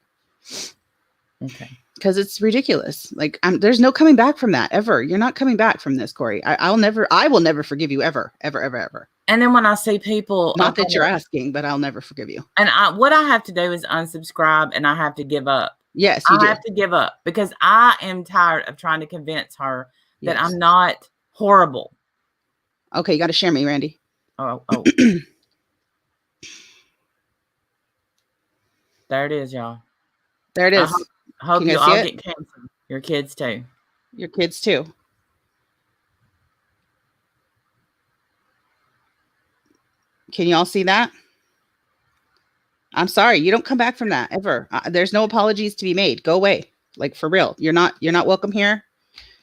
Okay. Because it's ridiculous. Like, there's no coming back from that ever. You're not coming back from this, Corrie. I will never forgive you ever, ever, ever, ever. And then when I see people, not that you're asking, but I'll never forgive you. And what I have to do is unsubscribe, and I have to give up. Yes, you do. I have to give up because I am tired of trying to convince her that I'm not horrible. Okay, you got to share me, Randy. Oh. There it is, y'all. There it is. I hope you all get cancer. Your kids too. Your kids too. Can you all see that? I'm sorry. You don't come back from that ever. There's no apologies to be made. Go away. Like, for real. You're not welcome here.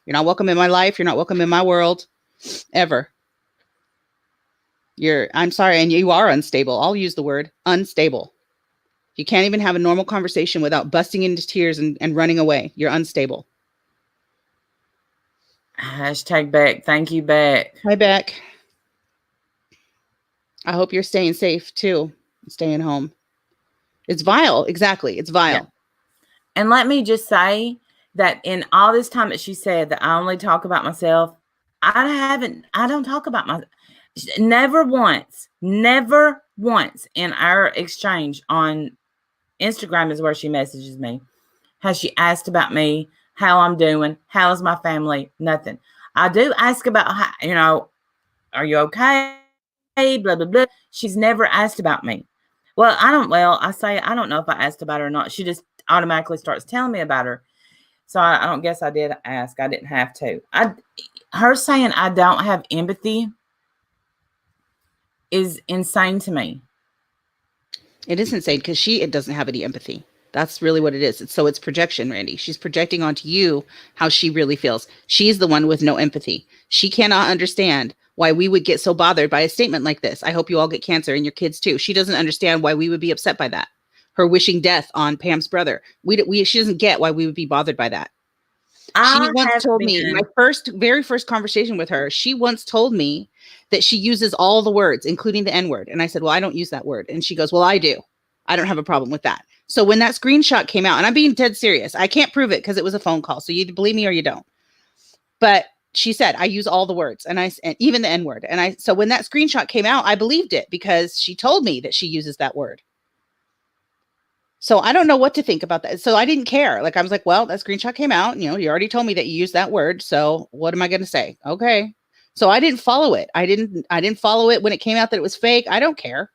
You're not welcome in my life. You're not welcome in my world ever. I'm sorry. And you are unstable. I'll use the word unstable. You can't even have a normal conversation without busting into tears and running away. You're unstable. Hashtag Beck. Thank you, Beck. Hi, Beck. I hope you're staying safe too. Staying home. It's vile. Exactly. It's vile. Yeah. And let me just say that in all this time that she said that I only talk about myself, I don't talk about myself. Never once in our exchange on Instagram is where she messages me. Has she asked about me, how I'm doing, how is my family? Nothing. I do ask about how, are you okay? Blah, blah, blah. She's never asked about me. I say, I don't know if I asked about her or not. She just automatically starts telling me about her. So I don't guess I did ask. I didn't have to. Her saying I don't have empathy is insane to me. It is insane because it doesn't have any empathy. That's really what it is. It's projection, Randy. She's projecting onto you how she really feels. She's the one with no empathy. She cannot understand why we would get so bothered by a statement like this. I hope you all get cancer and your kids too. She doesn't understand why we would be upset by that. Her wishing death on Pam's brother. She doesn't get why we would be bothered by that. She once told me, my very first conversation with her, she once told me that she uses all the words, including the N-word. And I said, well, I don't use that word. And she goes, well, I do. I don't have a problem with that. So when that screenshot came out, and I'm being dead serious, I can't prove it because it was a phone call. So you believe me or you don't. But she said, I use all the words and even the N-word. So when that screenshot came out, I believed it because she told me that she uses that word. So I don't know what to think about that. So I didn't care. Like, I was like, well, that screenshot came out. And, you already told me that you used that word. So what am I going to say? Okay. So I didn't follow it. I didn't follow it when it came out that it was fake. I don't care.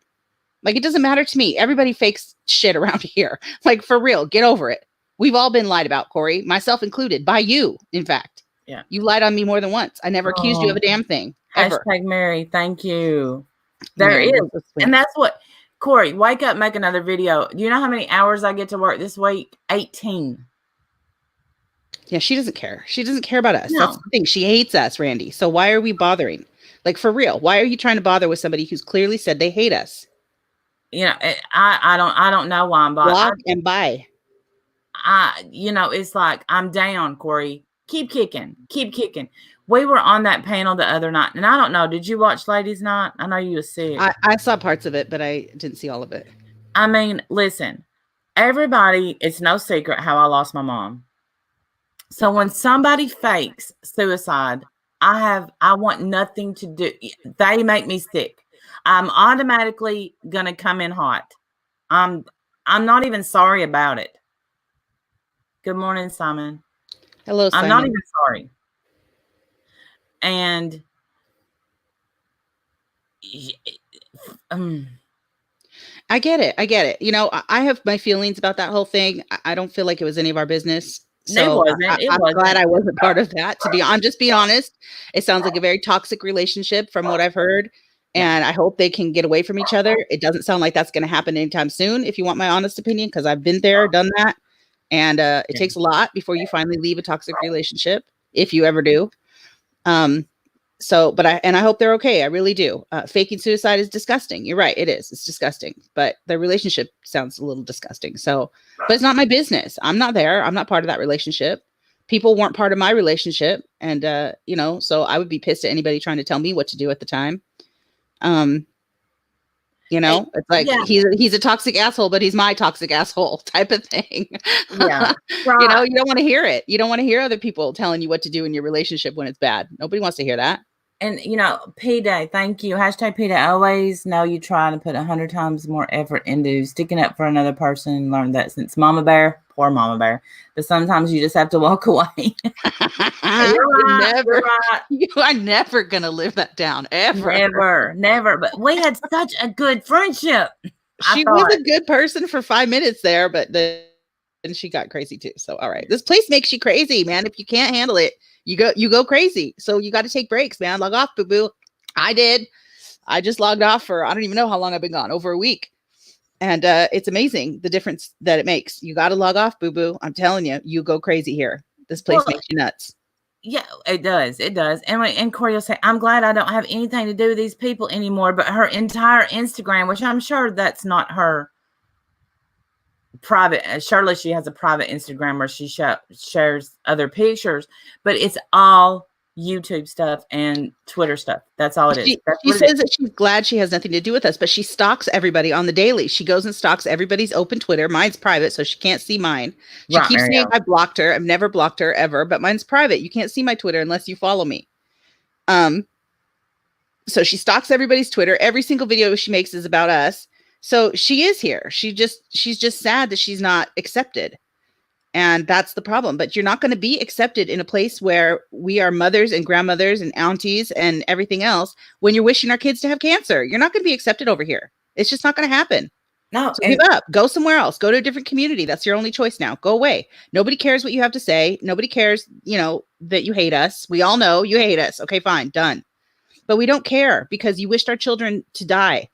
Like, it doesn't matter to me. Everybody fakes shit around here. Like, for real, get over it. We've all been lied about, Corrie, myself included, by you. In fact, yeah, you lied on me more than once. I never accused you of a damn thing. Ever. Hashtag Mary. Thank you. There is. And that's what, Corrie, wake up, make another video. Do you know how many hours I get to work this week? 18. Yeah, she doesn't care. She doesn't care about us. No. That's the thing. She hates us, Randy. So why are we bothering? Like, for real, why are you trying to bother with somebody who's clearly said they hate us? I don't know why I'm bothering. Block and buy. It's like, I'm down, Corrie. Keep kicking. We were on that panel the other night, and I don't know. Did you watch Ladies Night? I know you were sick. I saw parts of it, but I didn't see all of it. I mean, listen, everybody, it's no secret how I lost my mom. So when somebody fakes suicide, I want nothing to do. They make me sick. I'm automatically gonna come in hot. I'm not even sorry about it. Good morning, Simon. Hello, Simon. I'm not even sorry. And I get it. I have my feelings about that whole thing. I don't feel like it was any of our business. So I'm glad I wasn't part of that. I'm just being honest. It sounds like a very toxic relationship from what I've heard. And I hope they can get away from each other. It doesn't sound like that's going to happen anytime soon, if you want my honest opinion, because I've been there, done that. And it takes a lot before you finally leave a toxic relationship, if you ever do. I hope they're okay. I really do. Faking suicide is disgusting. You're right. It is. It's disgusting. But the relationship sounds a little disgusting. But it's not my business. I'm not there. I'm not part of that relationship. People weren't part of my relationship. And, so I would be pissed at anybody trying to tell me what to do at the time. It's like, he's a toxic asshole, but he's my toxic asshole type of thing. Yeah. Right. You don't want to hear it. You don't want to hear other people telling you what to do in your relationship when it's bad. Nobody wants to hear that. And, P-Day, thank you. Hashtag P-Day. Always know you try to put 100 times more effort into sticking up for another person, and learn that since Mama Bear, poor Mama Bear, but sometimes you just have to walk away. You are never going to live that down, ever. Never. But we had such a good friendship. She was a good person for 5 minutes there, but then she got crazy too. So, all right. This place makes you crazy, man. If you can't handle it, you go crazy. So you got to take breaks, man. Log off, boo-boo. I did. I just logged off for, I don't even know how long I've been gone, over a week. And it's amazing the difference that it makes. You got to log off, boo-boo. I'm telling you, you go crazy here. This place makes you nuts. Yeah, it does. It does. And Corrie will say, I'm glad I don't have anything to do with these people anymore. But her entire Instagram, which I'm sure that's not her private, surely she has a private Instagram where she shares other pictures, but it's all YouTube stuff and Twitter stuff. That's all it is. She says that she's glad she has nothing to do with us, but she stalks everybody on the daily. She goes and stalks everybody's open Twitter. Mine's private, so she can't see mine. She keeps saying I blocked her. I've never blocked her ever, but mine's private. You can't see my Twitter unless you follow me. So she stalks everybody's Twitter. Every single video she makes is about us. So she is here. She's just sad that she's not accepted. And that's the problem. But you're not going to be accepted in a place where we are mothers and grandmothers and aunties and everything else when you're wishing our kids to have cancer. You're not going to be accepted over here. It's just not going to happen. No. So give up. Go somewhere else. Go to a different community. That's your only choice now. Go away. Nobody cares what you have to say. Nobody cares, that you hate us. We all know you hate us. Okay, fine. Done. But we don't care because you wished our children to die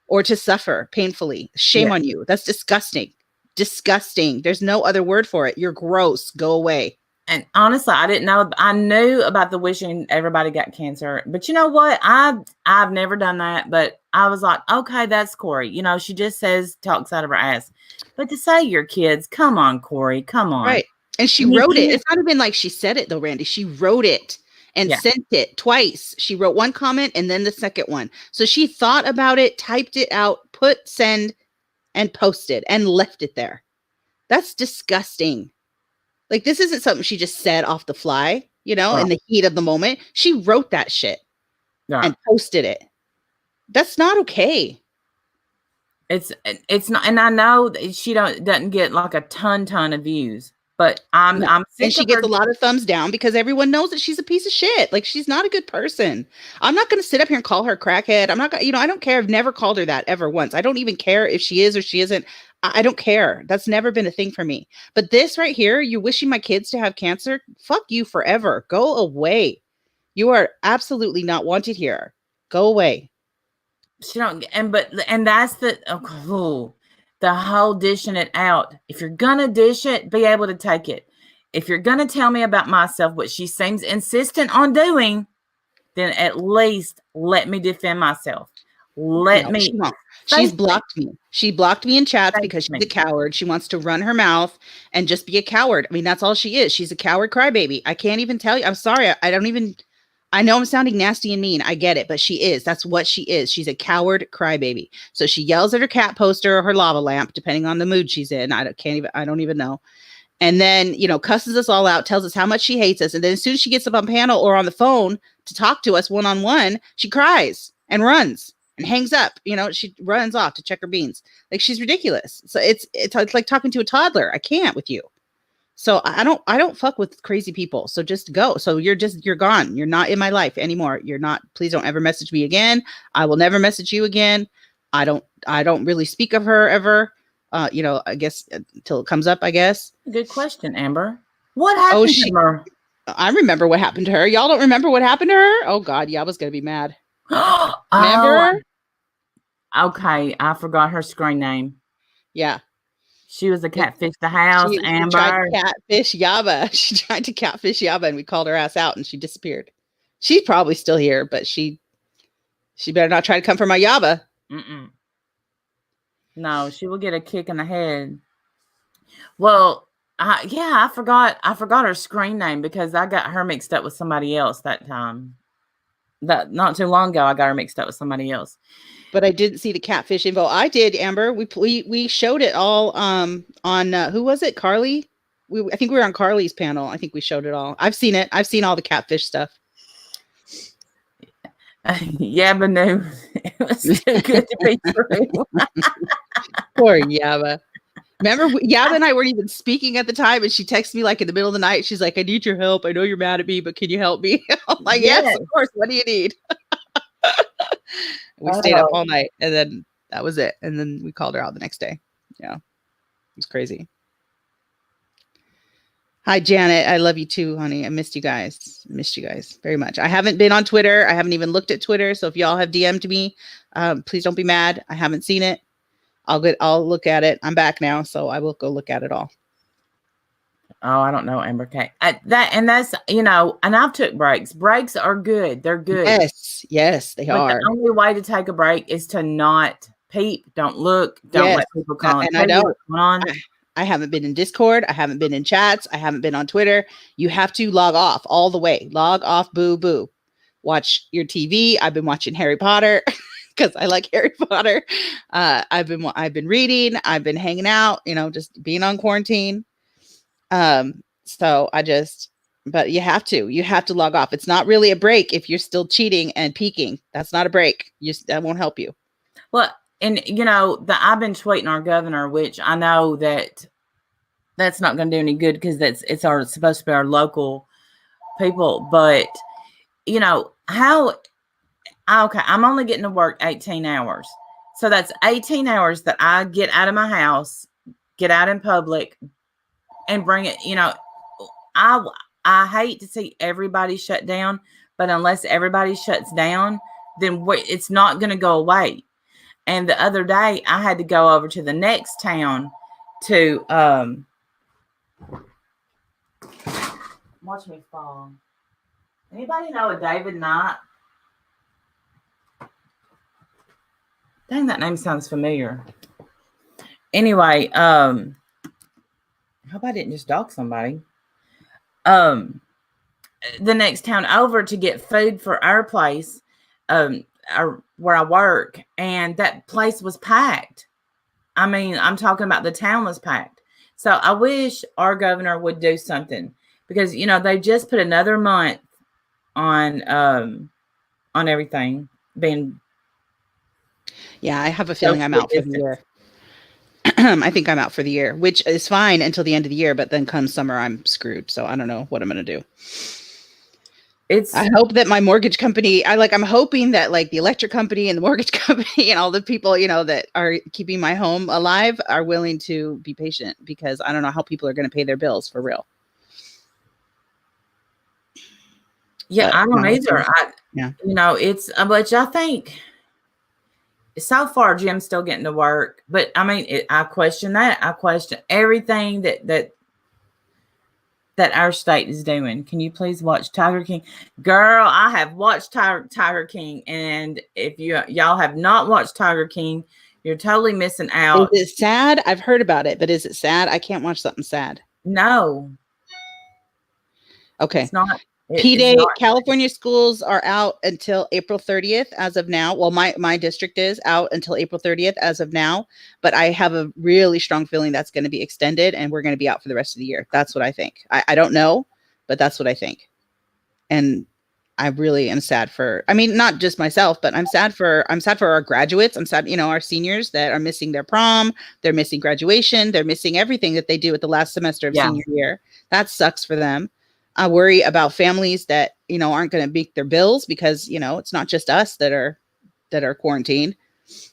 or to suffer painfully. Shame on you. That's disgusting. Disgusting. There's no other word for it. You're gross. Go away. And honestly, I didn't know. I knew about the wishing everybody got cancer, but you know what? I've never done that. But I was like, okay, that's Corrie. You know, she just talks out of her ass. But to say your kids, come on, Corrie, come on. Right. And she wrote it. It's not even like she said it though, Randy. She wrote it and sent it twice. She wrote one comment and then the second one. So she thought about it, typed it out, put send, and posted and left it there. That's disgusting. Like, this isn't something she just said off the fly, you know, in the heat of the moment. She wrote that shit and posted it. That's not okay. It's not, and I know that she doesn't get like a ton of views, but I'm sick and she gets a lot of thumbs down because everyone knows that she's a piece of shit. Like, she's not a good person. I'm not going to sit up here and call her crackhead. I'm not gonna, I don't care. I've never called her that ever once. I don't even care if she is or she isn't. I don't care. That's never been a thing for me. But this right here, you're wishing my kids to have cancer. Fuck you forever. Go away. You are absolutely not wanted here. Go away. She don't, and that's the whole dishing it out. If you're gonna dish it, be able to take it. If you're gonna tell me about myself, what she seems insistent on doing, then at least let me defend myself. She's blocked me. She blocked me in chats because she's a coward. She wants to run her mouth and just be a coward. I mean, that's all she is. She's a coward crybaby. I can't even tell you. I'm sorry. I know I'm sounding nasty and mean. I get it, but she is. That's what she is. She's a coward crybaby. So she yells at her cat poster or her lava lamp, depending on the mood she's in. I don't even know. And then, cusses us all out, tells us how much she hates us. And then as soon as she gets up on panel or on the phone to talk to us one-on-one, she cries and runs and hangs up. She runs off to check her beans. Like, she's ridiculous. So it's like talking to a toddler. I can't with you. So I don't fuck with crazy people. So just go. So you're gone. You're not in my life anymore. Please don't ever message me again. I will never message you again. I don't really speak of her ever. I guess until it comes up, I guess. Good question, Amber. What happened to her? I remember what happened to her. Y'all don't remember what happened to her? Oh God. Yeah, I was going to be mad. Remember? Okay. I forgot her screen name. Yeah. She was a catfish the house, Amber. Tried to catfish Yaba. She tried to catfish Yaba and we called her ass out and she disappeared. She's probably still here, but she better not try to come for my Yaba. Mm-mm. No, she will get a kick in the head. Well, I forgot her screen name because I got her mixed up with somebody else that time. That not too long ago, I got her mixed up with somebody else. But I didn't see the catfish info. I did, Amber. We showed it all on who was it? Carly? I think we were on Carly's panel. I think we showed it all. I've seen it. I've seen all the catfish stuff. Yaba knew it was too good to be true. Poor Yaba. Remember, Yaba and I weren't even speaking at the time, and she texted me like in the middle of the night. She's like, "I need your help. I know you're mad at me, but can you help me?" I'm like, "Yes, of course. What do you need?" We stayed up all night, and then that was it. And then we called her out the next day. Yeah, it was crazy. Hi, Janet. I love you too, honey. I missed you guys. Very much. I haven't been on Twitter. I haven't even looked at Twitter. So if y'all have DM'd me, please don't be mad. I haven't seen it. I'll look at it. I'm back now, so I will go look at it all. Oh, I don't know, Amber K. That's and I've took breaks. Breaks are good. They're good. Yes, they are. The only way to take a break is to not peep, don't look, don't let people call. And I don't. I haven't been in Discord. I haven't been in chats. I haven't been on Twitter. You have to log off all the way. Log off. Boo boo. Watch your TV. I've been watching Harry Potter because I like Harry Potter. I've been reading. I've been hanging out. Just being on quarantine. But you have to log off. It's not really a break if you're still cheating and peeking. That's not a break. That won't help you. Well, and I've been tweeting our governor, which I know that's not going to do any good because it's supposed to be our local people. But I'm only getting to work 18 hours, so that's 18 hours that I get out of my house, get out in public, and bring it. I hate to see everybody shut down, but unless everybody shuts down, then it's not going to go away. And the other day, I had to go over to the next town to Watch me fall. Anybody know a David Knight? Dang, that name sounds familiar. Anyway, how about I didn't just dog somebody? The next town over to get food for our place, where I work, and that place was packed. I mean, I'm talking about the town was packed. So I wish our governor would do something because they just put another month on everything being. Yeah, I have a feeling I'm out for the year. I think I'm out for the year, which is fine until the end of the year, but then come summer, I'm screwed. So I don't know what I'm going to do. I hope that my mortgage company, I'm hoping that like the electric company and the mortgage company and all the people, that are keeping my home alive are willing to be patient, because I don't know how people are going to pay their bills for real. Yeah, but I don't either. But I think so far Jim's still getting to work, but I mean, I question that. I question everything that our state is doing. Can you please watch Tiger King? Girl, I have watched Tiger King, and if y'all have not watched Tiger King, you're totally missing out. Is it sad? I've heard about it, but is it sad? I can't watch something sad. No. Okay. It's not. P-Day, California schools are out until April 30th as of now. Well, my district is out until April 30th as of now, but I have a really strong feeling that's going to be extended and we're going to be out for the rest of the year. That's what I think. I don't know, but that's what I think. And I really am sad for, not just myself, but I'm sad for our graduates. I'm sad, our seniors that are missing their prom, they're missing graduation, they're missing everything that they do at the last semester of senior year. That sucks for them. I worry about families that, aren't going to meet their bills because, it's not just us that are quarantined.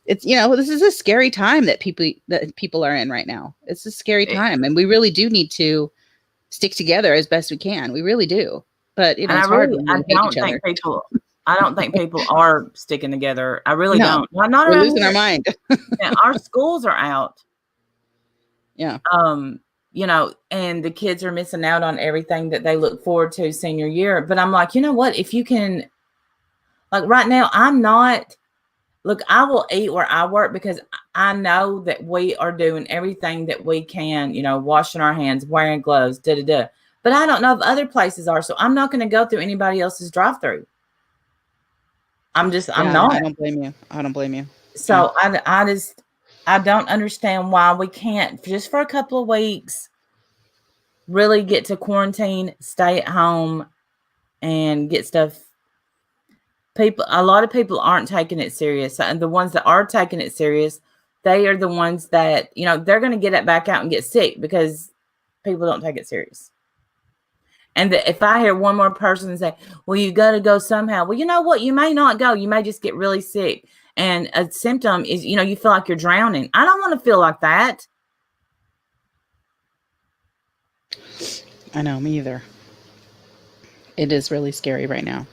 It's, this is a scary time that people are in right now. It's a scary time. And we really do need to stick together as best we can. We really do. But, it's hard when we hate each other. I don't think people are sticking together. I really don't. We're losing our mind. Our schools are out. Yeah. And the kids are missing out on everything that they look forward to senior year. But I'm like, you know what? If you can, like right now, I will eat where I work because I know that we are doing everything that we can, washing our hands, wearing gloves, But I don't know if other places are. So I'm not going to go through anybody else's drive-through. I'm not. I don't blame you. So I don't understand why we can't, just for a couple of weeks, really get to quarantine, stay at home, and get stuff. A lot of people aren't taking it serious. And the ones that are taking it serious, they are the ones that, they're going to get it back out and get sick because people don't take it serious. And if I hear one more person say, well, you got to go somehow. Well, you know what? You may not go. You may just get really sick. And a symptom is, you feel like you're drowning. I don't want to feel like that. I know, me either. It is really scary right now.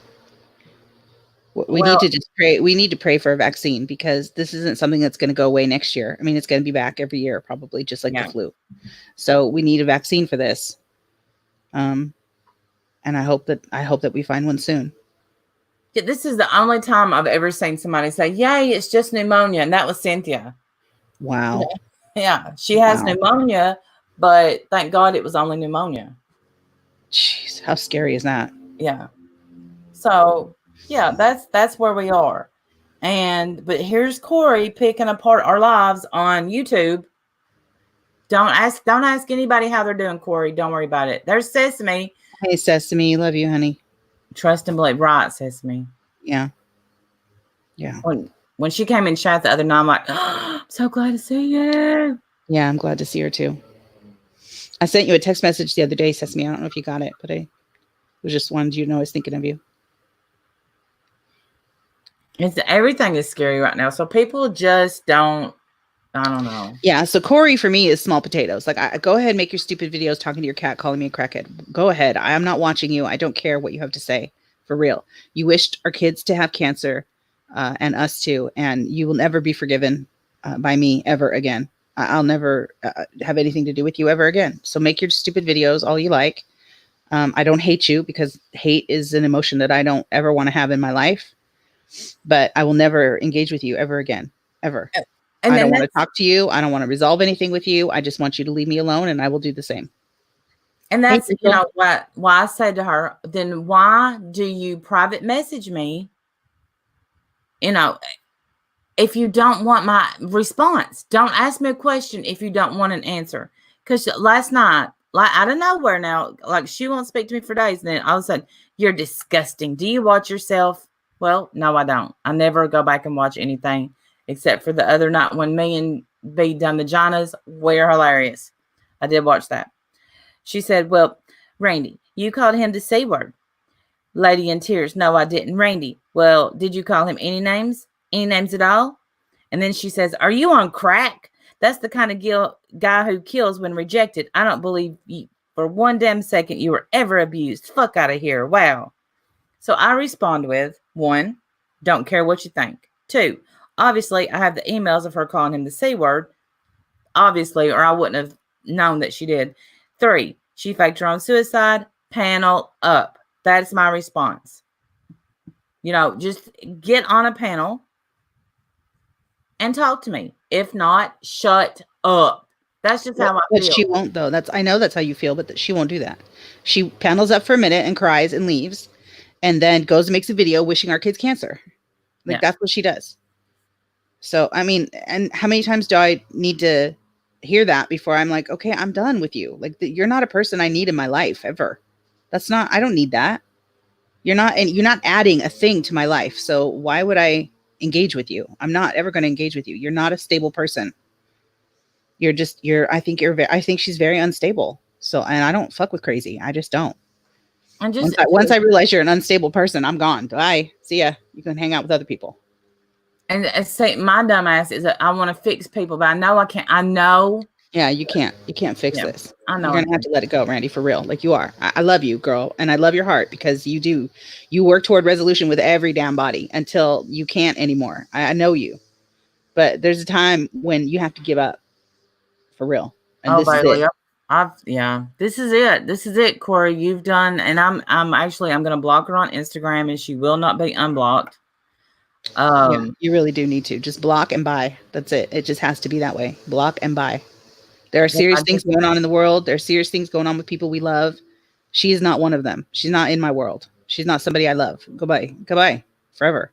We need to just pray. We need to pray for a vaccine because this isn't something that's going to go away next year. It's going to be back every year, probably just like the flu. So we need a vaccine for this. And I hope that we find one soon. This is the only time I've ever seen somebody say, yay, it's just pneumonia. And that was Cynthia. Wow. Yeah. She has pneumonia, but thank God it was only pneumonia. Jeez, how scary is that? Yeah. So, yeah, that's where we are. But here's Corrie picking apart our lives on YouTube. Don't ask anybody how they're doing, Corrie. Don't worry about it. There's Sesame. Hey, Sesame. Love you, honey. Trust and believe. Right, Sesame. Yeah. Yeah. When she came in chat the other night, I'm like, oh, I'm so glad to see you. Yeah, I'm glad to see her too. I sent you a text message the other day, Sesame. I don't know if you got it, but I was just wanted you to know I was thinking of you. Everything is scary right now. So people just don't. I don't know. Yeah. So Corrie for me is small potatoes. Like, go ahead, make your stupid videos talking to your cat, calling me a crackhead. Go ahead. I am not watching you. I don't care what you have to say. For real. You wished our kids to have cancer, and us too, and you will never be forgiven by me ever again. I'll never have anything to do with you ever again. So make your stupid videos all you like. I don't hate you because hate is an emotion that I don't ever want to have in my life, but I will never engage with you ever again, ever. And I then don't want to talk to you. I don't want to resolve anything with you. I just want you to leave me alone, and I will do the same. and Hey, that's, you know, why I said to her, then why do you private message me, you know, if you don't want my response? Don't ask me a question if you don't want an answer. Because last night, like out of nowhere now, like she won't speak to me for days. And then all of a sudden, you're disgusting. Do you watch yourself? Well, no, I don't. I never go back and watch anything except for the other night when me and B done the Jonas. We're hilarious. I did watch that. She said, well, Randy, you called him the C word. Lady in tears. No, I didn't. Randy, well, did you call him any names? Any names at all? And then she says, are you on crack? That's the kind of guy who kills when rejected. I don't believe you for one damn second you were ever abused. Fuck out of here. Wow. So I respond with, 1, don't care what you think. 2, obviously I have the emails of her calling him the C word. Obviously, or I wouldn't have known that she did. 3, she faked her own suicide. Panel up. That's my response. You know, just get on a panel and talk to me. If not, shut up. That's just how I But feel. she won't, though. I know that's how you feel, but she won't do that. She panels up for a minute and cries and leaves, and then goes and makes a video wishing our kids cancer. Like, that's what she does. So, I mean, and how many times do I need to hear that before I'm like, okay, I'm done with you? Like, you're not a person I need in my life ever. I don't need that. You're not adding a thing to my life. So why would I engage with you? I'm not ever going to engage with you. You're not a stable person. I think she's very unstable. So, and I don't fuck with crazy. I just don't. And just Once I realize you're an unstable person, I'm gone. Bye. See ya. You can hang out with other people. And say my dumb ass is that I want to fix people, but I know I can't. I know. Yeah, you can't fix this. I know. You're going to have to let it go, Randy, for real. Like you are. I love you, girl. And I love your heart because you work toward resolution with every damn body until you can't anymore. I know you, but there's a time when you have to give up for real. And this is it. This is it. This is it, Corey. You've done, and I'm going to block her on Instagram, and she will not be unblocked. Yeah, you really do need to just block and buy. That's it. It just has to be that way. Block and buy. There are serious things going on in the world. There are serious things going on with people we love. She is not one of them. She's not in my world. She's not somebody I love. Goodbye. Goodbye. Forever.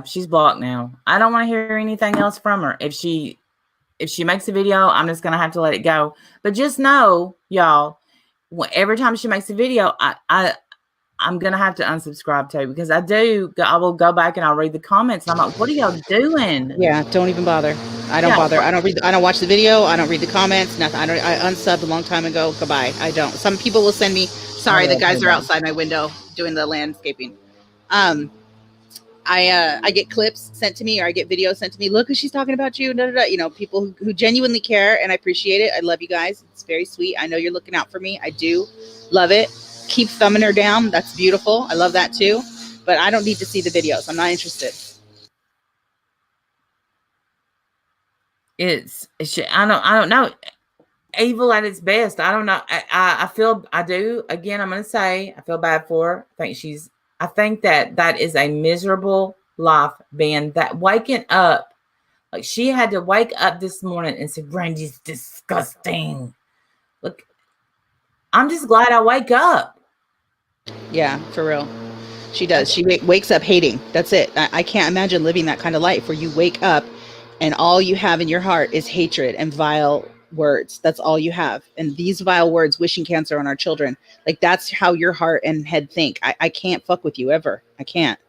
She's blocked now. I don't want to hear anything else from her. If she makes a video, I'm just going to have to let it go. But just know, y'all, every time she makes a video, I'm going to have to unsubscribe to, because I will go back and I'll read the comments. And I'm like, what are y'all doing? Yeah, don't even bother. I don't bother. I don't watch the video. I don't read the comments. Nothing. I unsubbed a long time ago. Goodbye. I don't. Some people will send me, sorry, the guys are outside my window doing the landscaping. I get clips sent to me, or I get videos sent to me. Look, she's talking about you. Da, da, da. You know, people who genuinely care, and I appreciate it. I love you guys. It's very sweet. I know you're looking out for me. I do love it. Keep thumbing her down. That's beautiful. I love that too. But I don't need to see the videos. I'm not interested. I don't know. Evil at its best. I don't know. I do. Again, I'm going to say I feel bad for her. I think that is a miserable life, being that waking up. Like, she had to wake up this morning and say, Brandy's disgusting. Look, I'm just glad I wake up. Yeah, for real. She does. She wakes up hating. That's it. I can't imagine living that kind of life where you wake up and all you have in your heart is hatred and vile words. That's all you have. And these vile words, wishing cancer on our children, like, that's how your heart and head think. I can't fuck with you ever. I can't.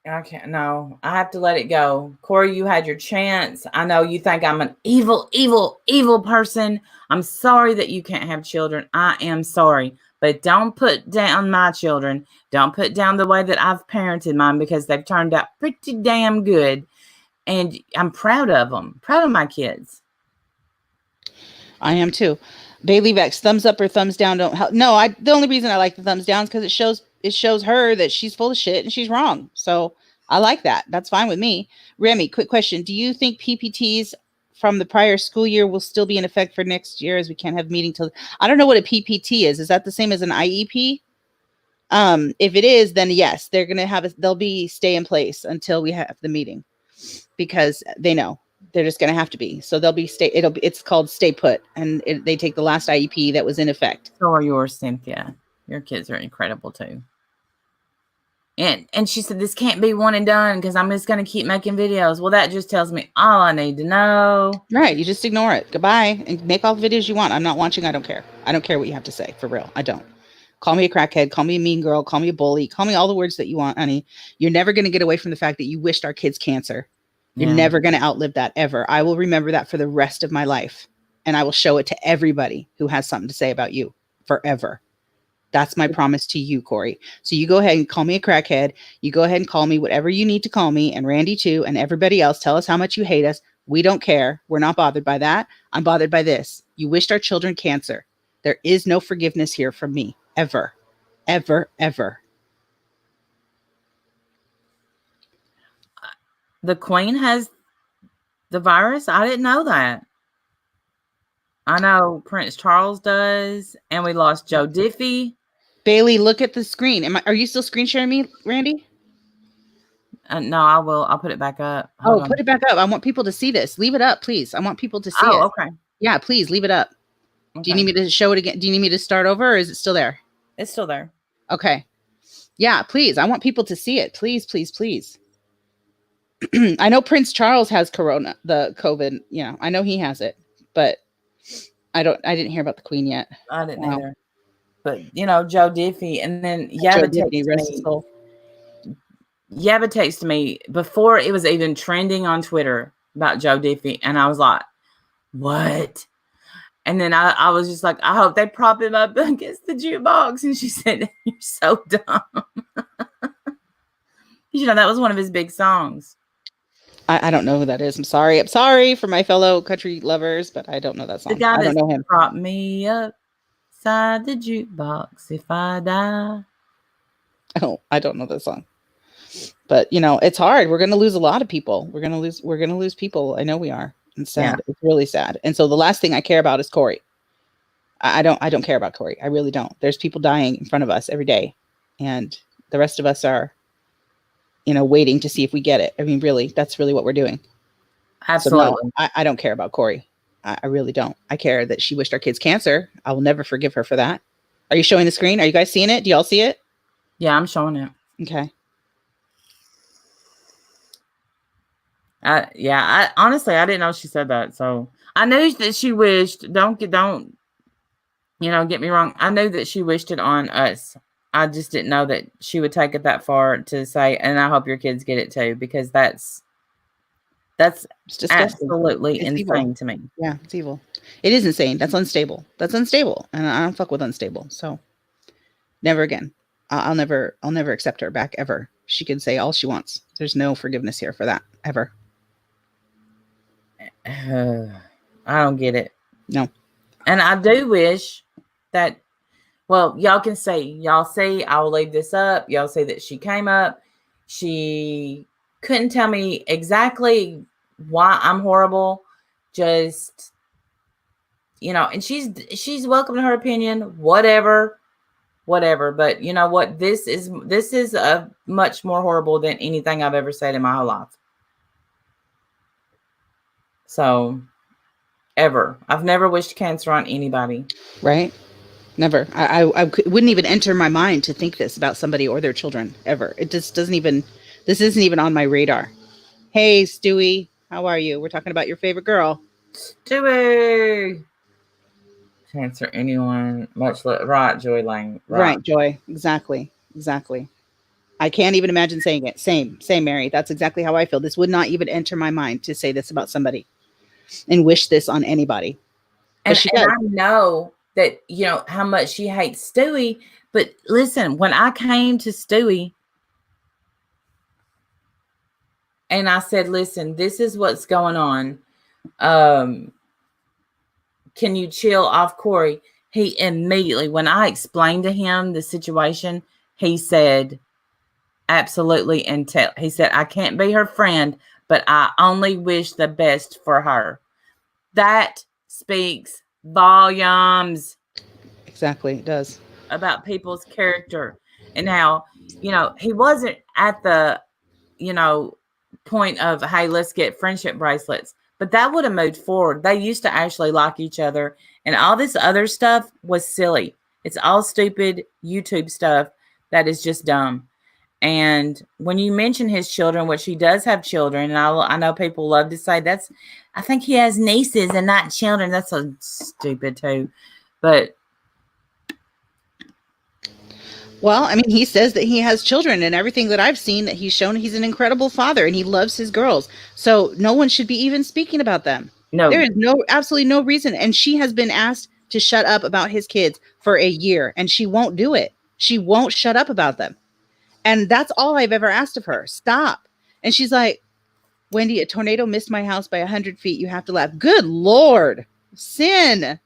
I can't. No, I have to let it go. Corey, you had your chance. I know you think I'm an evil, evil, evil person. I'm sorry that you can't have children. I am sorry. But don't put down my children. Don't put down the way that I've parented mine, because they've turned out pretty damn good. And I'm proud of them. Proud of my kids. I am too. Bailey Vex, thumbs up or thumbs down don't help. No, the only reason I like the thumbs down is because it shows her that she's full of shit and she's wrong. So I like that. That's fine with me. Remy, quick question. Do you think PPTs from the prior school year will still be in effect for next year, as we can't have meeting till. I don't know what a PPT is. Is that the same as an IEP? If it is, then yes, they're gonna have they'll be stay in place until we have the meeting, because they know they're just gonna have to be. So they'll be it's called stay put, and they take the last IEP that was in effect. So are yours, Cynthia. Your kids are incredible too. And she said, this can't be one and done because I'm just going to keep making videos. Well, that just tells me all I need to know. Right. You just ignore it. Goodbye. And make all the videos you want. I'm not watching. I don't care. I don't care what you have to say. For real. I don't. Call me a crackhead. Call me a mean girl. Call me a bully. Call me all the words that you want, honey. You're never going to get away from the fact that you wished our kids cancer. You're never going to outlive that ever. I will remember that for the rest of my life. And I will show it to everybody who has something to say about you forever. That's my promise to you, Corrie. So you go ahead and call me a crackhead. You go ahead and call me whatever you need to call me, and Randy too, and everybody else. Tell us how much you hate us. We don't care. We're not bothered by that. I'm bothered by this. You wished our children cancer. There is no forgiveness here from me. Ever. Ever, ever. The Queen has the virus? I didn't know that. I know Prince Charles does, and we lost Joe Diffie. Bailey, look at the screen. Are you still screen sharing me, Randy? No, I will. I'll put it back up. Hold on. Put it back up. I want people to see this. Leave it up, please. I want people to see it. Okay. Yeah, please leave it up. Okay. Do you need me to show it again? Do you need me to start over, or is it still there? It's still there. Okay. Yeah, please. I want people to see it. Please, please, please. I know Prince Charles has the COVID. Yeah, I know he has it, but I didn't hear about the Queen yet. I didn't either. But Joe Diffie, and then Yabba texted me before it was even trending on Twitter about Joe Diffie, and I was like, "What?" And then I was just like, "I hope they prop him up against the jukebox." And she said, "You're so dumb." That was one of his big songs. I don't know who that is. I'm sorry. I'm sorry for my fellow country lovers, but I don't know that song. The guy I don't know him. Prop me up inside the jukebox if I die. I don't know that song. But it's hard. We're gonna lose a lot of people. We're gonna lose people. I know we are. It's sad. Yeah. It's really sad. And so the last thing I care about is Corrie. I don't care about Corrie. I really don't. There's people dying in front of us every day, and the rest of us are waiting to see if we get it. I mean, really, that's really what we're doing. Absolutely. So no, I don't care about Corrie. I really don't. I care that she wished our kids cancer. I will never forgive her for that. Are you showing the screen? Are you guys seeing it? Do y'all see it? Yeah, I'm showing it. Okay. I honestly, I didn't know she said that. So I knew that she wished, don't get me wrong. I knew that she wished it on us. I just didn't know that she would take it that far to say, and I hope your kids get it too, because that's absolutely insane to me. Yeah, it's evil. It is insane. That's unstable. And I don't fuck with unstable. So never again. I'll never accept her back ever. She can say all she wants. There's no forgiveness here for that ever. I don't get it. No. And I do wish that, well, y'all can see, I will leave this up. Y'all see that she came up. She couldn't tell me exactly why I'm horrible. Just, and she's welcome to her opinion, whatever. But you know what? This is a much more horrible than anything I've ever said in my whole life. So, ever. I've never wished cancer on anybody. Right? Never. I wouldn't even enter my mind to think this about somebody or their children ever. It just this isn't even on my radar. Hey, Stewie, how are you? We're talking about your favorite girl. Stewie. Cancer anyone, much less. Right, Joy Lane. Right, Joy. Exactly. I can't even imagine saying it. Same, Mary. That's exactly how I feel. This would not even enter my mind to say this about somebody and wish this on anybody. And I know that, how much she hates Stewie. But listen, when I came to Stewie and I said, listen, this is what's going on. Can you chill off Corrie? He immediately, when I explained to him the situation, he said, absolutely. And he said, I can't be her friend, but I only wish the best for her. That speaks volumes Exactly, it does. about people's character and how, he wasn't at the, point of, hey, let's get friendship bracelets. But that would have moved forward. They used to actually like each other, and all this other stuff was silly. It's all stupid YouTube stuff that is just dumb. And when you mention his children, which he does have children, and I know people love to say I think he has nieces and not children. That's so stupid too. But Well, I mean, he says that he has children, and everything that I've seen that he's shown, he's an incredible father and he loves his girls. So no one should be even speaking about them. no, There is absolutely no reason. And she has been asked to shut up about his kids for a year, and she won't do it. She won't shut up about them. And that's all I've ever asked of her. Stop. And she's like, Wendy, a tornado missed my house by 100 feet. You have to laugh. Good Lord. Sin.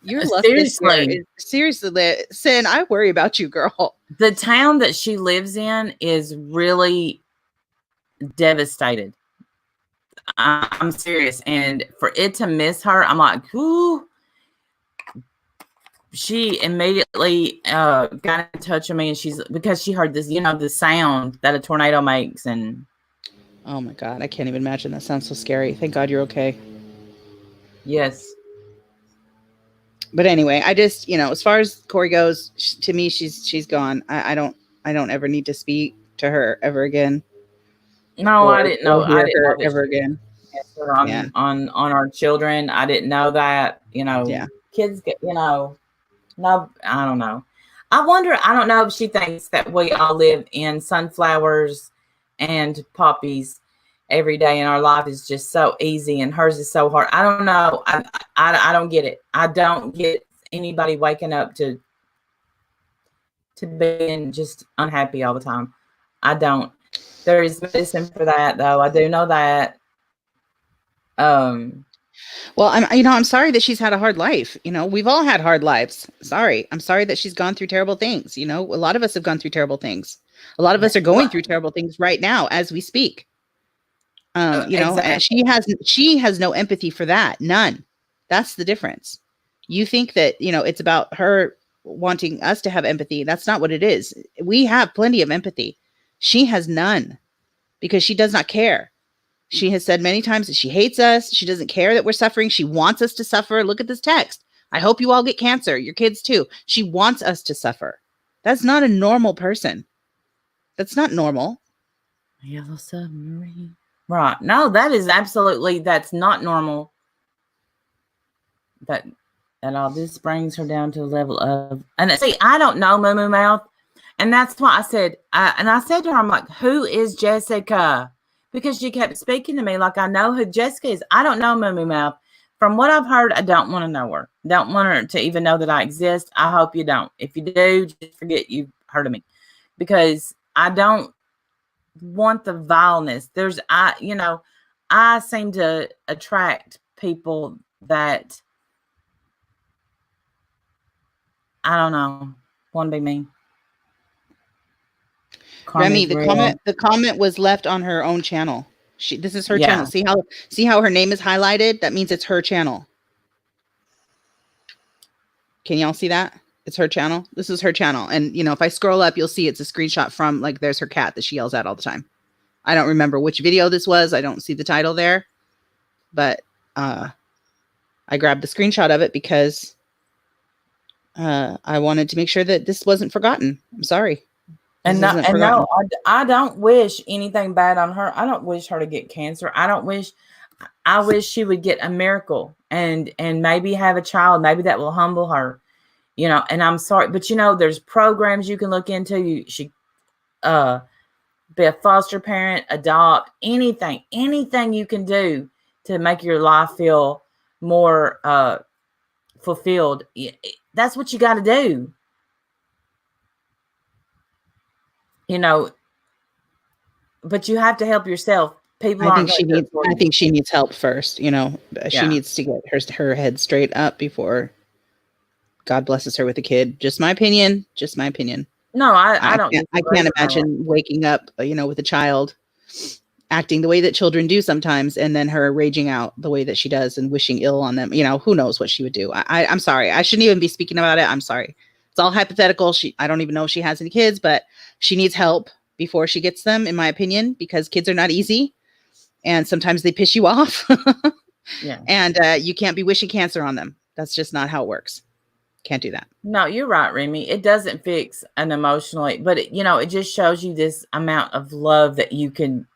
Your luck this year is seriously, Sin, I worry about you, girl. The town that she lives in is really devastated. I'm serious. And for it to miss her, I'm like, ooh. She immediately got in touch with me, and because she heard this, the sound that a tornado makes. And oh my God, I can't even imagine. That sounds so scary. Thank God you're okay. Yes. But anyway, I just, as far as Corrie goes, to me, she's gone. I don't ever need to speak to her ever again. No, I didn't know. I didn't know ever again. On our children. I didn't know that, kids get, no, I don't know. I don't know if she thinks that we all live in sunflowers and poppies every day and our life is just so easy and hers is so hard. I don't know. I don't get it. I don't get anybody waking up to being just unhappy all the time. I don't. There is medicine for that, though. I do know that. Well, I'm sorry that she's had a hard life. We've all had hard lives. I'm sorry that she's gone through terrible things. A lot of us have gone through terrible things. A lot of us are going through terrible things right now as we speak. Exactly. And she has no empathy for that. None. That's the difference. You think that, it's about her wanting us to have empathy. That's not what it is. We have plenty of empathy. She has none because she does not care. She has said many times that she hates us. She doesn't care that we're suffering. She wants us to suffer. Look at this text. I hope you all get cancer. Your kids too. She wants us to suffer. That's not a normal person. That's not normal. Yellow submarine. Right. No, that's not normal. That all this brings her down to the level of, and see, I don't know Moo Moo Mouth. And that's why I said to her, I'm like, who is Jessica? Because she kept speaking to me like I know who Jessica is. I don't know Moo Moo Mouth. From what I've heard, I don't want to know her. Don't want her to even know that I exist. I hope you don't. If you do, just forget you've heard of me. Because I don't want the vileness. I seem to attract people that, I don't know, want to be me. Remy, the comment was left on her own channel. This is her channel. See how her name is highlighted? That means it's her channel. Can y'all see that? It's her channel. This is her channel. And if I scroll up, you'll see it's a screenshot from, like, there's her cat that she yells at all the time. I don't remember which video this was. I don't see the title there, but I grabbed the screenshot of it because I wanted to make sure that this wasn't forgotten. I'm sorry. No, I don't wish anything bad on her. I don't wish her to get cancer. I wish she would get a miracle and maybe have a child. Maybe that will humble her, and I'm sorry, but there's programs you can look into. She be a foster parent, adopt, anything you can do to make your life feel more fulfilled. That's what you got to do. But you have to help yourself. I think she needs help first. She needs to get her head straight up before God blesses her with a kid. Just my opinion. No, I don't. I can't imagine waking up, with a child acting the way that children do sometimes, and then her raging out the way that she does and wishing ill on them. Who knows what she would do. I'm sorry. I shouldn't even be speaking about it. I'm sorry. It's all hypothetical. I don't even know if she has any kids, but she needs help before she gets them, in my opinion, because kids are not easy. And sometimes they piss you off. Yeah. And you can't be wishing cancer on them. That's just not how it works. Can't do that. No, you're right, Remy. It doesn't fix an emotionally, but it just shows you this amount of love that you can,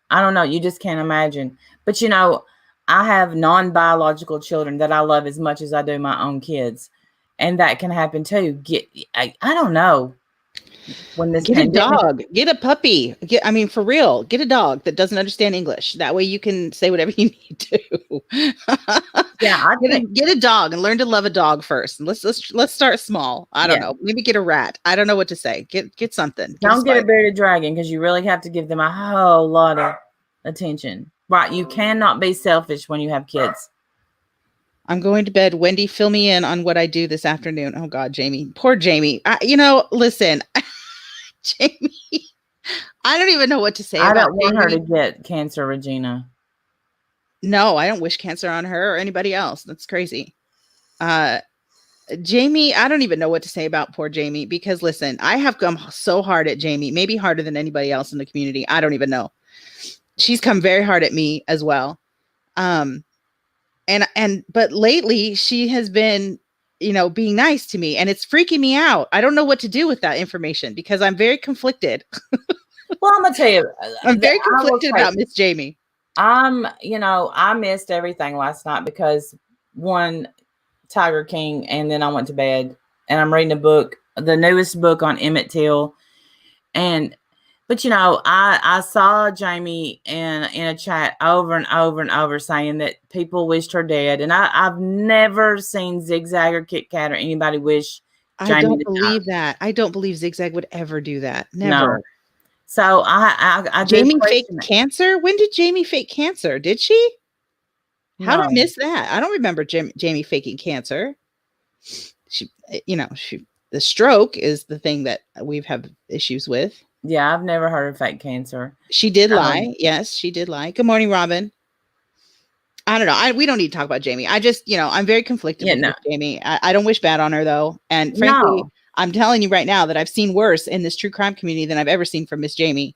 I don't know, you just can't imagine. But I have non-biological children that I love as much as I do my own kids. And that can happen too. I don't know. When this Get a dog, get a puppy. For real, get a dog that doesn't understand English. That way you can say whatever you need to. Yeah, get a dog and learn to love a dog first. And let's start small. I don't know. Maybe get a rat. I don't know what to say. Get something. Don't get a bearded dragon, because you really have to give them a whole lot of attention. Right? You cannot be selfish when you have kids. I'm going to bed. Wendy, fill me in on what I do this afternoon. Oh God, Jamie, poor Jamie. Listen. Jamie, I don't even know what to say. I don't want her to get cancer, Regina. No, I don't wish cancer on her or anybody else. That's crazy. Jamie, I don't even know what to say about poor Jamie, because listen, I have come so hard at Jamie, maybe harder than anybody else in the community. I don't even know. She's come very hard at me as well. But lately she has been being nice to me, and it's freaking me out. I don't know what to do with that information because I'm very conflicted. Well, I'm gonna tell you, I'm very conflicted about Miss Jamie. I missed everything last night because one, Tiger King, and then I went to bed, and I'm reading a book, the newest book on Emmett Till, but I saw Jamie in a chat over and over and over saying that people wished her dead, and I've never seen Zigzag or Kit Kat or anybody wish Jamie. I don't believe that. I don't believe Zigzag would ever do that. Never. No. So I Jamie faked cancer. When did Jamie fake cancer? Did she? How did I miss that? I don't remember Jamie faking cancer. She, the stroke is the thing that we've had issues with. Yeah, I've never heard of fake cancer. She did lie. Yes, she did lie. Good morning, Robin. I don't know. We don't need to talk about Jamie. I just, I'm very conflicted with Jamie. I don't wish bad on her, though. And frankly, I'm telling you right now that I've seen worse in this true crime community than I've ever seen from Miss Jamie.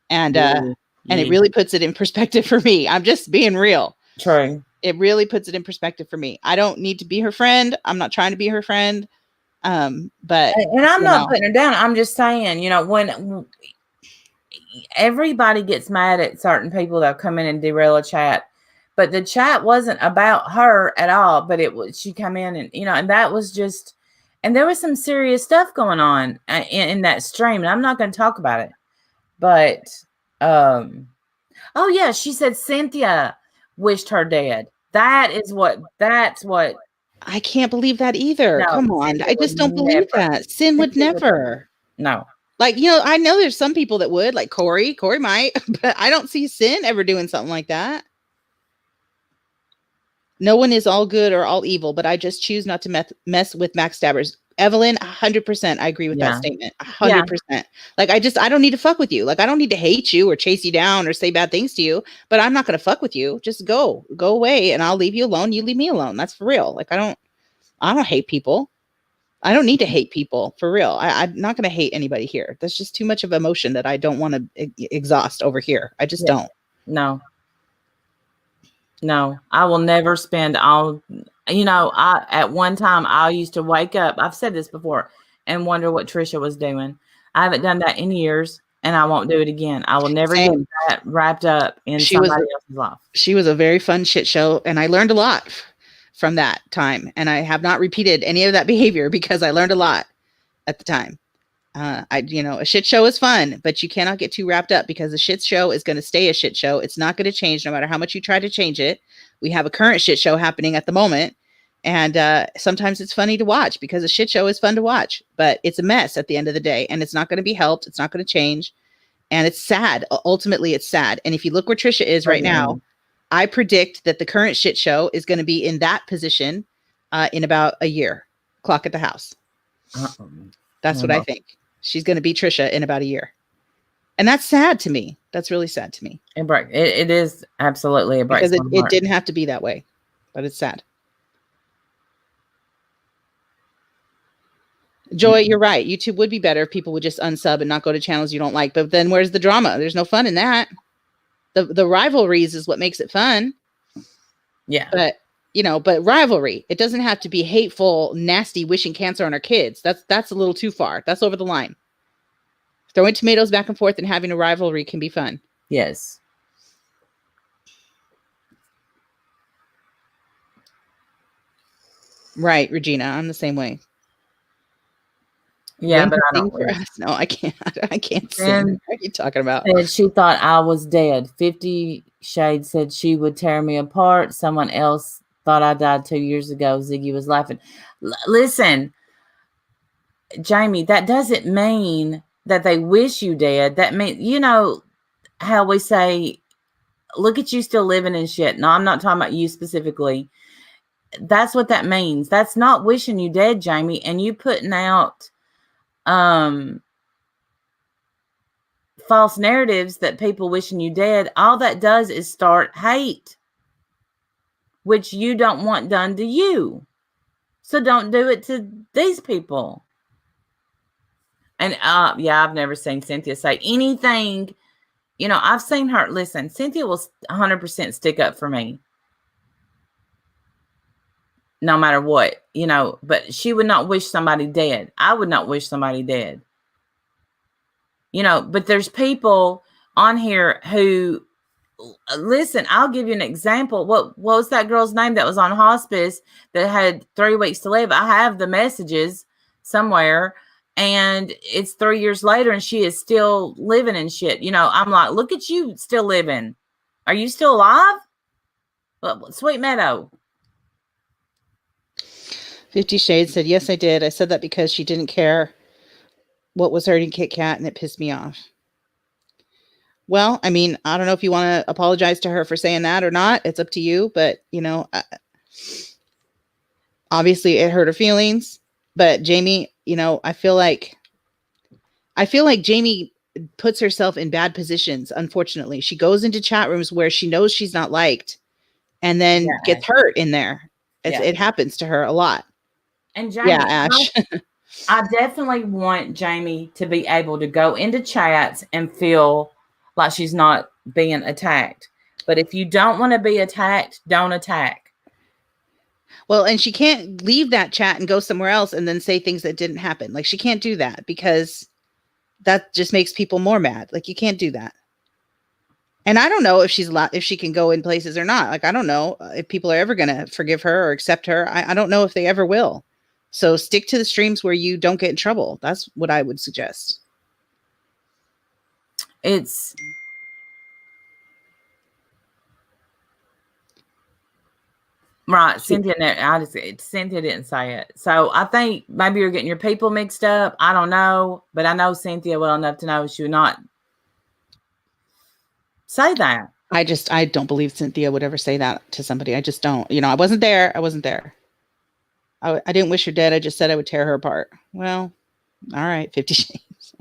And it really puts it in perspective for me. I'm just being real. True. It really puts it in perspective for me. I don't need to be her friend. I'm not trying to be her friend. But I'm not putting her down. I'm just saying, when everybody gets mad at certain people that come in and derail a chat, but the chat wasn't about her at all. But she come in and and that was just, and there was some serious stuff going on in that stream, and I'm not going to talk about it. But oh yeah, she said Cynthia wished her dead. That's what. I can't believe that either. No, come on. I just don't believe that. Sin would never. No. Like, I know there's some people that would, like Corrie might, but I don't see Sin ever doing something like that. No one is all good or all evil, but I just choose not to mess with backstabbers. Evelyn, 100%. I agree with that statement. 100%. Yeah. Like, I don't need to fuck with you. Like, I don't need to hate you or chase you down or say bad things to you, but I'm not going to fuck with you. Just go away and I'll leave you alone. You leave me alone. That's for real. Like, I don't hate people. I don't need to hate people for real. I'm not going to hate anybody here. That's just too much of emotion that I don't want to exhaust over here. I just don't. No, I will never spend all, at one time I used to wake up, I've said this before, and wonder what Trisha was doing. I haven't done that in years, and I won't do it again. I will never get that wrapped up in somebody else's life. She was a very fun shit show, and I learned a lot from that time, and I have not repeated any of that behavior because I learned a lot at the time. A shit show is fun, but you cannot get too wrapped up because a shit show is going to stay a shit show. It's not going to change no matter how much you try to change it. We have a current shit show happening at the moment. And sometimes it's funny to watch because a shit show is fun to watch, but it's a mess at the end of the day, and it's not going to be helped. It's not going to change. And it's sad. Ultimately, it's sad. And if you look where Trisha is right now, I predict that the current shit show is going to be in that position in about a year. Clock at the house. That's what I think. She's going to be Trisha in about a year. And that's sad to me. That's really sad to me. It is absolutely a break. Because it didn't have to be that way, but it's sad. Joy, you're right. YouTube would be better if people would just unsub and not go to channels you don't like. But then where's the drama? There's no fun in that. The rivalries is what makes it fun. Yeah. But but rivalry, it doesn't have to be hateful, nasty, wishing cancer on our kids. That's a little too far. That's over the line. Throwing tomatoes back and forth and having a rivalry can be fun. Yes. Right, Regina. I'm the same way. Yeah, but I don't. No, I can't. I can't sing. What are you talking about? She thought I was dead. 50 Shades said she would tear me apart. Someone else thought I died 2 years ago. Ziggy was laughing. Listen, Jamie, that doesn't mean that they wish you dead. That means, how we say, look at you still living and shit. No, I'm not talking about you specifically. That's what that means. That's not wishing you dead, Jamie. And you putting out false narratives that people wishing you dead, all that does is start hate, which you don't want done to you. So don't do it to these people. And I've never seen Cynthia say anything. I've seen her. Listen, Cynthia will 100% stick up for me, no matter what, but she would not wish somebody dead. I would not wish somebody dead. But there's people on here who, listen, I'll give you an example. What was that girl's name that was on hospice that had 3 weeks to live? I have the messages somewhere, and it's 3 years later and she is still living and shit. I'm like, look at you still living. Are you still alive? Well, Sweet Meadow. 50 Shades said, yes, I did. I said that because she didn't care what was hurting Kit Kat, and it pissed me off. Well, I mean, I don't know if you want to apologize to her for saying that or not. It's up to you. But, obviously it hurt her feelings. But Jamie, I feel like Jamie puts herself in bad positions. Unfortunately, she goes into chat rooms where she knows she's not liked and then gets hurt in there. It happens to her a lot. And Jamie, Ash. I definitely want Jamie to be able to go into chats and feel like she's not being attacked. But if you don't want to be attacked, don't attack. Well, and she can't leave that chat and go somewhere else and then say things that didn't happen. Like, she can't do that because that just makes people more mad. Like, you can't do that. And I don't know if if she can go in places or not. Like, I don't know if people are ever going to forgive her or accept her. I don't know if they ever will. So stick to the streams where you don't get in trouble. That's what I would suggest. It's right. Cynthia didn't say it. So I think maybe you're getting your people mixed up. I don't know, but I know Cynthia well enough to know she would not say that. I don't believe Cynthia would ever say that to somebody. I just don't. I wasn't there. I didn't wish her dead. I just said I would tear her apart. Well, all right, 50 Shades.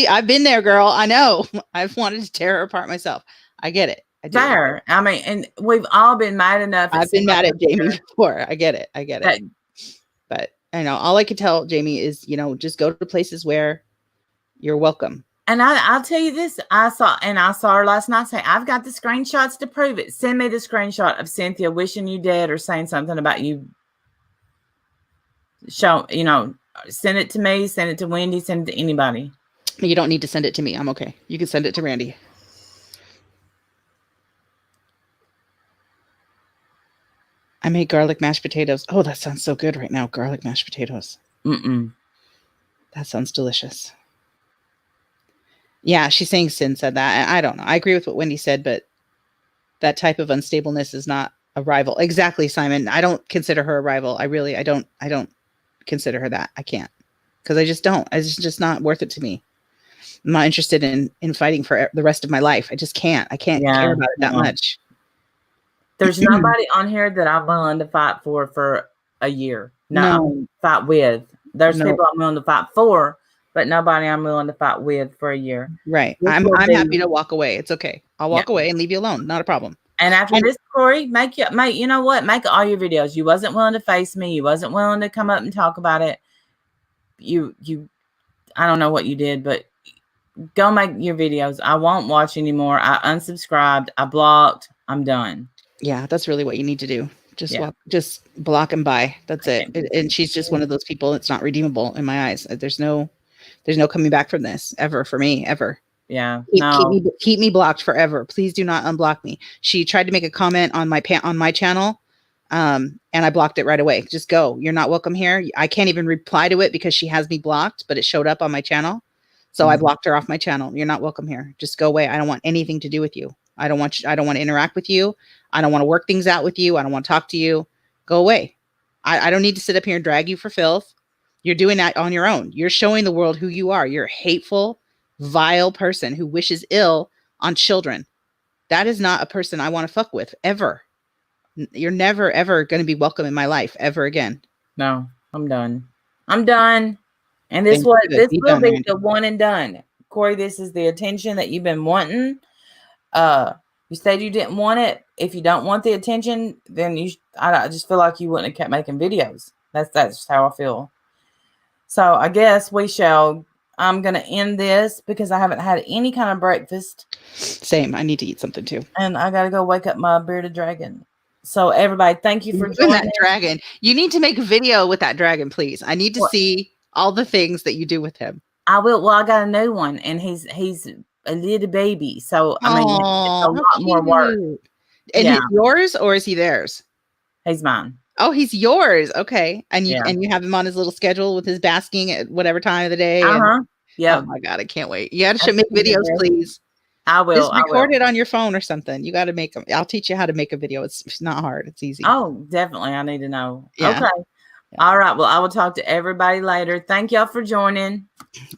I've been there, girl. I know. I've wanted to tear her apart myself. I get it. I do. Fair. I mean, and we've all been mad enough. I've been mad at Jamie before. I get it. But all I can tell Jamie is, just go to places where you're welcome. And I'll tell you this, I saw her last night say, I've got the screenshots to prove it. Send me the screenshot of Cynthia wishing you dead or saying something about you. Send it to me, send it to Wendy, send it to anybody. You don't need to send it to me. I'm okay. You can send it to Randy. I made garlic mashed potatoes. Oh, that sounds so good right now. Garlic mashed potatoes. That sounds delicious. Yeah, she's saying Sin said that. I don't know. I agree with what Wendy said, but that type of unstableness is not a rival. Exactly, Simon. I don't consider her a rival. I don't consider her that. I can't. Because I just don't. It's just not worth it to me. I'm not interested in fighting for the rest of my life. I just can't. I can't care about it that much. There's nobody on here that I'm willing to fight for a year. No. Fight with. There's people I'm willing to fight for, but nobody I'm willing to fight with for a year. Right. This I'm will be- happy to walk away. It's okay. I'll walk away and leave you alone. Not a problem. And after And- this, Corey, you know what? Make all your videos. You wasn't willing to face me. You wasn't willing to come up and talk about it. You, I don't know what you did, but go make your videos. I won't watch anymore. I unsubscribed. I blocked. I'm done. Yeah, that's really what you need to do. Just Yeah. just block and buy. That's I it. can't. And she's just one of those people that's not redeemable in my eyes. There's no coming back from this ever for me, ever. Yeah. Keep me blocked forever. Please do not unblock me. She tried to make a comment on my channel, and I blocked it right away. Just go. You're not welcome here. I can't even reply to it because she has me blocked, but it showed up on my channel. So I blocked her off my channel. You're not welcome here. Just go away. I don't want anything to do with you. I don't want to interact with you. I don't want to work things out with you. I don't want to talk to you. Go away. I don't need to sit up here and drag you for filth. You're doing that on your own. You're showing the world who you are. You're a hateful, vile person who wishes ill on children. That is not a person I want to fuck with ever. You're never, ever going to be welcome in my life ever again. No, I'm done. I'm done. And this will be the one and done. Corey, this is the attention that you've been wanting. You said you didn't want it. If you don't want the attention, then I just feel like you wouldn't have kept making videos. That's how I feel. So I guess I'm going to end this because I haven't had any kind of breakfast. Same. I need to eat something too. And I got to go wake up my bearded dragon. So everybody, thank you for joining that dragon. You need to make a video with that dragon, please. I need to see all the things that you do with him. I will. Well, I got a new one, and he's a little baby. So I mean, it's a lot more work. And he's yours, or is he theirs? He's mine. Oh, he's yours. Okay. And you have him on his little schedule with his basking at whatever time of the day. Yeah. Oh my God, I can't wait. You got to make videos, please. I will. Just record it on your phone or something. You got to make them. I'll teach you how to make a video. It's not hard. It's easy. Oh, definitely. I need to know. Yeah. Okay. Yeah. All right. Well, I will talk to everybody later. Thank y'all for joining.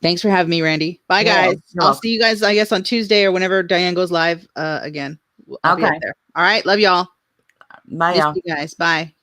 Thanks for having me, Randy. Bye, guys. I'll see you guys, I guess, on Tuesday or whenever Diane goes live again. I'll be up there. All right. Love y'all. Bye, y'all. You guys. Bye.